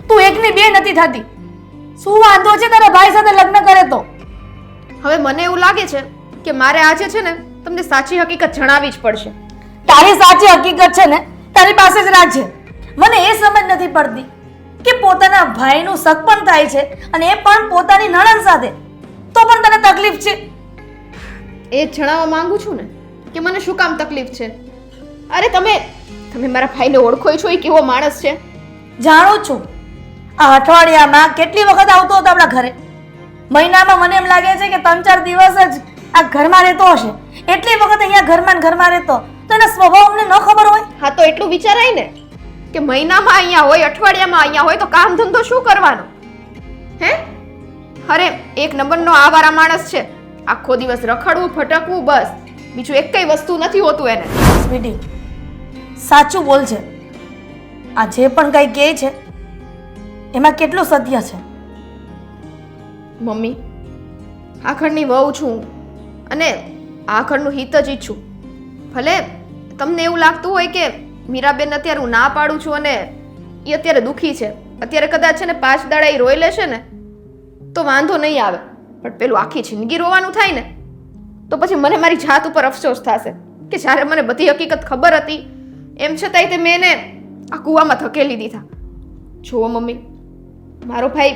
તું એકની બે નથી થતી. શું વાંધો છે તારા ભાઈ સાથે લગ્ન કરે તો? હવે મને એવું લાગે છે કે મારે આજે છે ને તમને સાચી હકીકત જણાવવી જ પડશે. તારી સાચી હકીકત છે ને તારી પાસે જ રાખજે. મને એ સમજ નથી પડતી કે પોતાના ભાઈનું શક પણ થાય છે અને એ પણ પોતાની નણંદ સાથે તો પણ તને તકલીફ છે. એ જ જણાવવા માંગુ છું ને કે મને શું કામ તકલીફ છે. અરે તમે મારા ભાઈને ઓળખો છો એ કેવો માણસ છે? જાણું છું. આ અઠવાડિયામાં કેટલી વખત આવતો હતો આપણા ઘરે? મહિનામાં મને એમ લાગે છે કે 3-4 દિવસ જ આ ઘરમાં રહેતો હશે. એટલી વખત અહીંયા ઘરમાં ને ઘરમાં રહેતો તો એના સ્વભાવ અમને ન ખબર હોય? હા તો એટલું વિચારાય ને કે મહિનામાં અહીંયા હોય અઠવાડિયામાં અહીંયા હોય તો કામ ધંધો શું કરવાનો હે? અરે એક નંબરનો આવારા માણસ છે. આખો દિવસ રખડવું ફટકવું બસ બીજું એકેય વસ્તુ નથી હોતું એને. સ્વીટી સાચું બોલ છે. આ જે પણ કંઈ કહે છે એમાં કેટલું સત્ય છે? મમ્મી આ ઘરની વહુ છું અને આ ઘરનું હિત જ ઈચ્છું. ભલે તમને એવું લાગતું હોય કે મીરાબેન અત્યારે હું ના પાડું છું અને એ અત્યારે દુઃખી છે અત્યારે કદાચ છે ને 5 દાડા એ રોઈ લેશે ને તો વાંધો નહીં આવે પણ પેલું આખી જિંદગી રોવાનું થાય ને તો પછી મને મારી જાત ઉપર અફસોસ થશે કે જ્યારે મને બધી હકીકત ખબર હતી એમ છતાંય તે મેં એને આ કૂવામાં ધકેલી દીધા. જુઓ મમ્મી મારો ભાઈ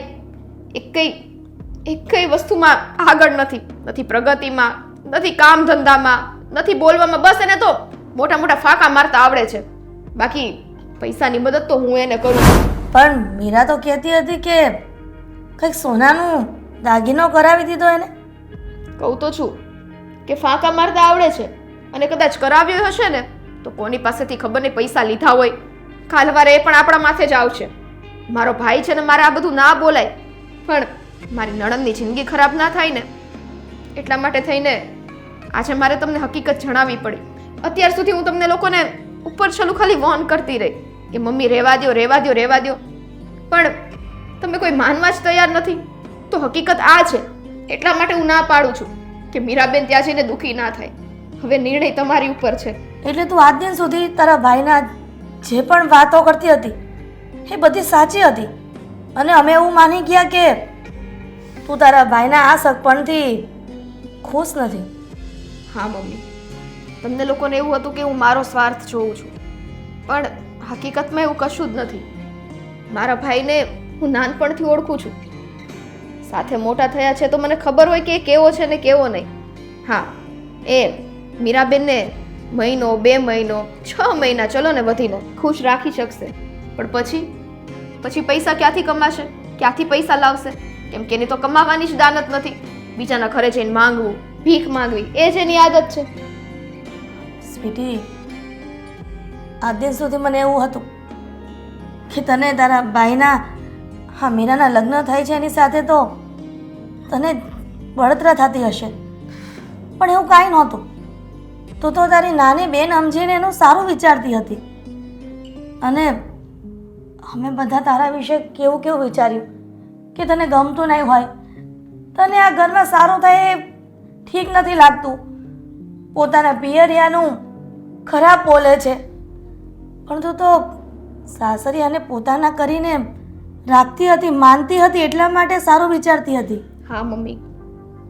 એકેય વસ્તુમાં આગળ નથી પ્રગતિમાં નથી કામ ધંધામાં નથી બોલવામાં. બસ એને તો મોટા મોટા ફાંકા મારતા આવડે છે બાકી પૈસાની મદદ તો હું એને કરું. પણ મીરા તો કહેતી હતી કે કંઈક સોનાનું દાગીનો કરાવી દીધો એને. કહું તો છું કે ફાંકા મારતા આવડે છે અને કદાચ કરાવ્યો હશે ને તો કોની પાસેથી ખબર નહીં પૈસા લીધા હોય કાલવારે એ પણ આપણા માથે જ આવશે. મારો ભાઈ છે ને મારે આ બધું ના બોલાય પણ મારી નણંદની જિંદગી ખરાબ ના થાય ને એટલા માટે થઈને આજે મારે તમને હકીકત જણાવવી પડી. અત્યાર સુધી હું તમને લોકોને ઉપર છલું ખાલી વોર્ન કરતી રહી કે મમ્મી રહેવા દ્યો પણ તમે કોઈ માનવા જ તૈયાર નથી. તો હકીકત આ છે એટલા માટે હું ના પાડું છું કે મીરાબેન ત્યાં જઈને દુઃખી ના થાય. હવે નિર્ણય તમારી ઉપર છે. એટલે તું આજ દિન સુધી તારા ભાઈના જે પણ વાતો કરતી હતી એ બધી સાચી હતી અને અમે એવું માની ગયા કે તું તારા ભાઈના આ સગપણથી ખુશ નથી. હા મમ્મી તમને લોકોને એવું હતું કે હું મારો સ્વાર્થ જોઉં છું પણ હકીકતમાં એવું કશું જ નથી. મારા ભાઈને હું નાનપણથી ઓળખું છું. સાથે મોટા થયા છે તો મને ખબર હોય કે એ કેવો છે ને કેવો નહીં. હા, એ મીરાબેનને મહિનો, 2 મહિનો, 6 મહિના ચલો ને વધીને ખુશ રાખી શકશે, પણ પછી પૈસા ક્યાંથી કમાશે? ક્યાંથી પૈસા લાવશે? કેમ કે એની તો કમાવાની જ દાનત નથી. બીજાના ઘરે જઈને માંગવું, ભીખ માંગવી, એ જ એની આદત છે. સ્વીટી, આજ દિન સુધી મને એવું હતું કે તને તારા ભાઈના હા મીરાના લગ્ન થાય છે એની સાથે તો તને બળતરા થતી હશે, પણ એવું કાંઈ નહોતું. તું તો તારી નાની બેન સમજીને એનું સારું વિચારતી હતી, અને અમે બધા તારા વિશે કેવું કેવું વિચાર્યું કે તને ગમતું નહીં હોય, તને આ ઘરમાં સારું થાય એ ઠીક નથી લાગતું, પોતાના પિયરિયાનું ખરાબ બોલે છે, પણ તું તો સાસરિયાને પોતાના કરીને રાખતી હતી, માનતી હતી, એટલા માટે સારું વિચારતી હતી. હા મમ્મી,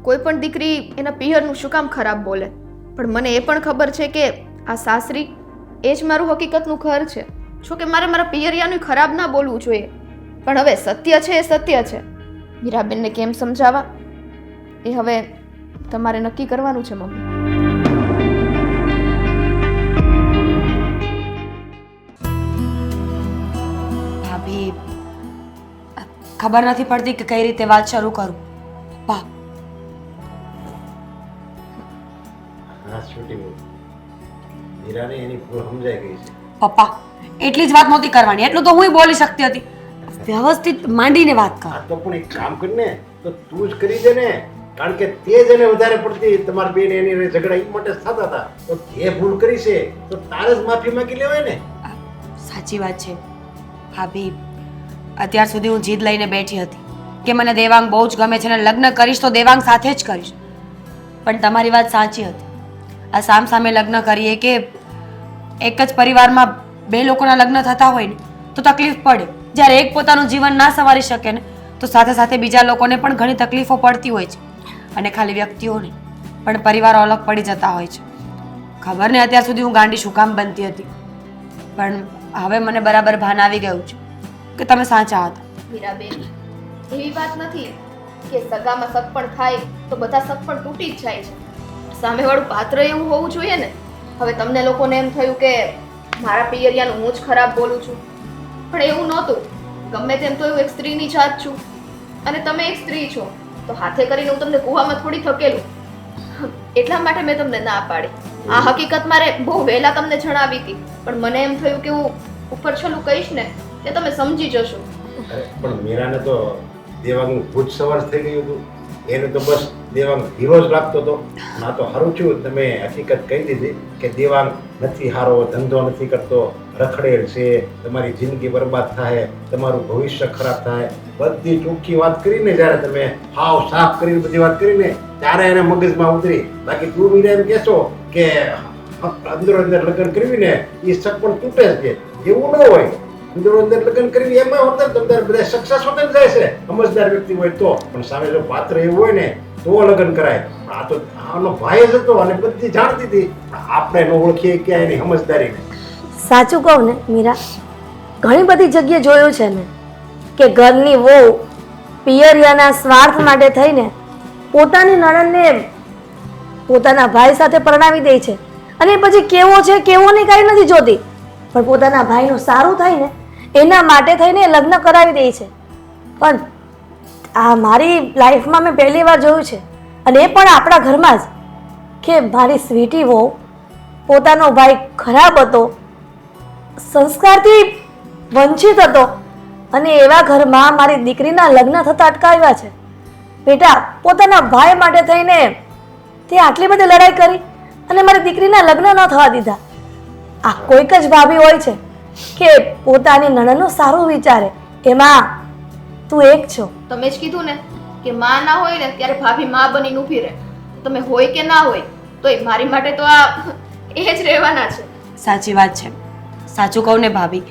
કોઈ પણ દીકરી એના પિયરનું શું કામ ખરાબ બોલે, પણ મને એ પણ ખબર છે કે આ સાસરી એ જ મારું હકીકતનું ઘર છે. જો કે મારે મારા પિયરિયાનું ખરાબ ના બોલવું જોઈએ, પણ હવે સત્ય છે એ સત્ય છે. મીરાબેનને કેમ સમજાવવા એ હવે તમારે નક્કી કરવાનું છે મમ્મી. ભાભી, ખબર નથી પડતી કે કઈ રીતે વાત શરૂ કરું. પપ્પા, હા છૂટી મીરાને એની ભૂલ સમજાઈ ગઈ છે. પપ્પા, એટલી જ વાત નહોતી કરવાની, એટલું તો હું બોલી શકતી હતી. વ્યવસ્થિત માંડીને વાત કર. આ તો પણ એક કામ કરીને તો તું જ કરી દે ને, કારણ કે તે જ એને વધારે પડતી તમારી બેન એની ઝઘડા એ માટે થતા હતા, તો તે ભૂલ કરી છે તો તારે જ માફી માંગી લેવાય ને. સાચી વાત છે ભાભી, અત્યાર સુધી હું જીદ લઈને બેઠી હતી કે મને દેવાંગ બહુ જ ગમે છે અને લગ્ન કરીશ તો દેવાંગ સાથે જ કરીશ, પણ તમારી વાત સાચી હતી. આ સામસામે લગ્ન કરીએ કે એક જ પરિવારમાં 2 લોકોના લગ્ન થતા હોય ને તો તકલીફ પડે. જ્યારે એક પોતાનું જીવન ના સંવારી શકે ને તો સાથે સાથે બીજા લોકોને પણ ઘણી તકલીફો પડતી હોય છે, અને ખાલી વ્યક્તિઓને પણ પરિવારો અલગ પડી જતા હોય છે. ખબર ને અત્યાર સુધી હું ગાંડી શું કામ બનતી હતી, પણ હવે મને બરાબર ભાન આવી ગયું છે કે તમે સાચા હતા. મીરાબેન, એવી વાત નથી કે સગામાં સગપણ થાય તો બધા સગપણ તૂટી જ જાય છે. સામેવાળું પાત્ર એવું હોવું જોઈએ ને. હવે તમને લોકોને એમ થયું કે મારા પિયરિયાનું હું જ ખરાબ બોલું છું, પણ એવું નહોતું. ગમે તેમ તો હું એક સ્ત્રીની જાત છું, અને તમે એક સ્ત્રી છો, તો હાથે કરીને હું તમને કૂવામાં થોડી થકેલું. એટલા માટે મેં તમને ના પાડી. આ હકીકત મારે બહુ વહેલા તમને જણાવી હતી, પણ મને એમ થયું કે હું ઉપર છલું કહીશ ને તે તમે સમજી જશો. અરે પણ મીરાને તો દેવાંગનું ભૂત સવાર થઈ ગયું હતું, એને તો બસ દેવાંગ હીરો જ લાગતો હતો. ના તો સારું થયું તમે હકીકત કહી દીધી કે દેવાંગ નથી સારો, ધંધો નથી કરતો, રખડેલ છે, તમારી જિંદગી બરબાદ થાય, તમારું ભવિષ્ય ખરાબ થાય, બધી ચોખ્ખી વાત કરીને જ્યારે તમે હાવ સાફ કરીને બધી વાત કરીને ત્યારે એને મગજમાં ઉતરી. બાકી તું મીરા એમ કહેશો કે અંદરો અંદર લગ્ન કરવી ને એ શક પણ તૂટે જ છે, એવું ન હોય. અંદરો અંદર લગ્ન કરવી એમાં હોતા તમને બધા સક્સેસ હોતા જાય છે, સમજદાર વ્યક્તિ હોય તો. પણ સામે જો પાત્ર એવું હોય ને તો લગ્ન કરાય. આ તો આનો ભાઈ જ હતો અને બધી જાણતી હતી, આપણે ન ઓળખીએ ક્યાં એની સમજદારીને. સાચું કહું ને મીરા, ઘણી બધી જગ્યાએ જોયું છે ને કે ઘરની વહુ પિયરિયાના સ્વાર્થ માટે થઈને પોતાની નણંદને પોતાના ભાઈ સાથે પરણાવી દે છે, અને પછી કેવો છે કેવો નહીં કાંઈ નથી જોતી, પણ પોતાના ભાઈનું સારું થાય ને એના માટે થઈને લગ્ન કરાવી દે છે. પણ આ મારી લાઈફમાં મેં પહેલી વાર જોયું છે, અને એ પણ આપણા ઘરમાં જ, કે મારી સ્વીટી વહુ પોતાનો ભાઈ ખરાબ હતો, સંસ્કારથી વંચિત હતો, અને એવા ઘરમાં મારી દીકરીના લગ્ન થતા અટકાવ્યા છે. બેટા, પોતાના ભાઈ માટે થઈને તે આટલી બધી લડાઈ કરી અને મારી દીકરીના લગ્ન ન થવા દીધા. આ કોઈક જ ભાભી હોય છે કે પોતાની નણંદનું સારું વિચારે, એમાં તું એક છો. તમે જ કીધું ને કે માં ના હોય ને ત્યારે ભાભી માં બનીને ઊભી રહે. તમે હોય કે ના હોય તોય મારી માટે તો આ એ જ રહેવાના છે. સાચી વાત છે. સાચું કહું ને ભાભી,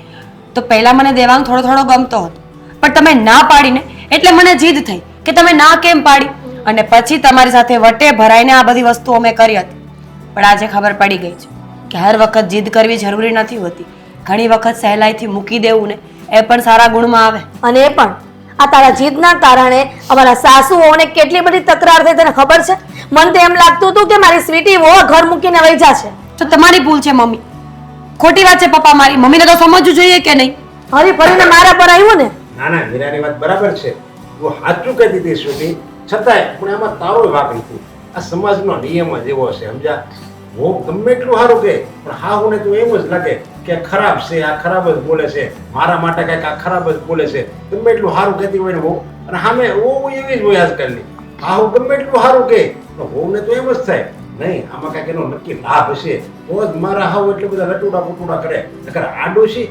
તો પહેલા મને દેવાંગ થોડો થોડો ગમતો હતો, પણ તમે ના પાડીને એટલે મને જીદ થઈ કે તમે ના કેમ પાડી, અને પછી તમારી સાથે વટે ભરાઈને આ બધી વસ્તુઓ મેં કરી હતી. પણ આજે ખબર પડી ગઈ છે કે હર વખત જીદ કરવી જરૂરી નથી હોતી. ઘણી વખત સહેલાઈથી મૂકી દેવું ને એ પણ સારા ગુણમાં આવે. અને એ પણ આ તારા જીદના કારણે અમારા સાસુઓને કેટલી બધી તકરાર થઈ તને ખબર છે? મને તો એમ લાગતું હતું કે મારી સ્વીટી વહુ ઘર મૂકીને વહી જશે. તો તમારી ભૂલ છે મમ્મી. ખોટી વાત છે પપ્પા મારી. મમ્મીને તો સમજવું જોઈએ કે નહીં? હરી ફરીને મારા પર આવ્યું ને. ના ના મીરાની વાત બરાબર છે. તું સાચું કહી દીધી સ્વીટી, છતાંય પણ એમાં તારો વાંક નથી. આ સમાજનો નિયમ જ એવો છે સમજા. હું ગમે એટલું સારું કહે પણ હાહુને તો એમ જ લાગે કે ખરાબ છે, આ ખરાબ જ બોલે છે, મારા માટે કંઈક આ ખરાબ જ બોલે છે. ગમે એટલું સારું કહેતી હોય ને વહુ, અને સામે વહુ એવી જ હોય આજકાલની. હાહુ ગમે એટલું સારું કહે પણ વહુને તો એમ જ થાય નહીં આમાં કાંઈક એનો નક્કી લાભ હશે તો જ મારા હાવ એટલે બધા રટુડા પુટુડા કરે. નકર આડોશી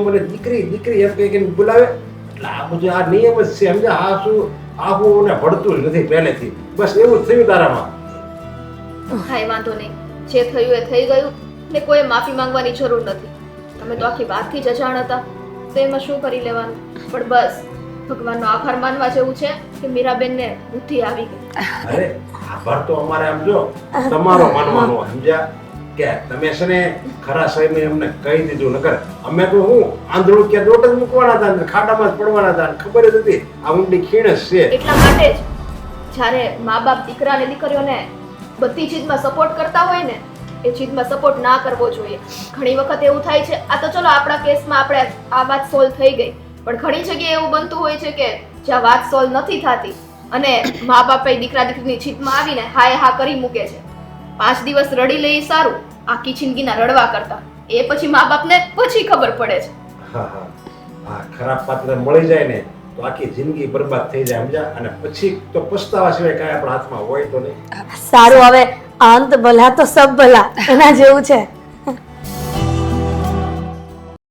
મને દીકરી એમ કઈ બોલાવે. એટલે આ બધું આ નિયમ જ છે સમજા. આહુને ભળતું જ નથી પહેલેથી. બસ એવું જ થયું તારામાં. હા વાંધો નહીં, જે થયું એ થઈ ગયું ને કોઈ માફી માંગવાની જરૂર નથી. તમે તો આખી વાતથી જ અજાણ હતા તો એમાં શું કરી લેવાનું. પણ બસ ભગવાનનો આભાર માનવા જેવું છે કે મીરાબેનને બુદ્ધિ આવી ગઈ. અરે આભાર તો અમારે આમ જો તમારો માનવાનો સમજ્યા કે તમે છે ને ખરા સમયે અમને કહી દીધું. નકર અમે તો હું આંધળું કે દોટ જ મૂકવાના હતા ને ખાડામાં જ પડવાના હતા. ખબર જ હતી આ ઊંડી ખીણ જ છે. એટલા માટે જ જ્યારે મા બાપ દીકરા અને દીકરીઓને બધી ચીજમાં સપોર્ટ કરતા હોય ને એ ચીજમાં સપોર્ટ ના કરવો જોઈએ. ઘણી વખત એવું થાય છે, આ તો ચલો આપણા કેસમાં આપણે આ વાત સોલ્વ થઈ ગઈ, પણ ઘણી જગ્યાએ એવું બનતું હોય છે કે જ્યાં વાત સોલ્વ નથી થતી અને મા બાપે દીકરા દીકરીની ચીજમાં આવીને હા હા કરી મૂકે છે. 5 દિવસ રડી લઈ સારું, આખી જિંદગીના રડવા કરતા એ પછી મા બાપને પછી ખબર પડે છે. હા ખરાબ પાત્ર મળી જાય ને તો આખી જિંદગી બરબાદ થઈ જાય સમજા. અને પછી તો પસ્તાવા સિવાય કાંઈ આપણા હાથમાં હોય તો નહીં. સારું હવે અંત ભલા તો સબ ભલા એના જેવું છે.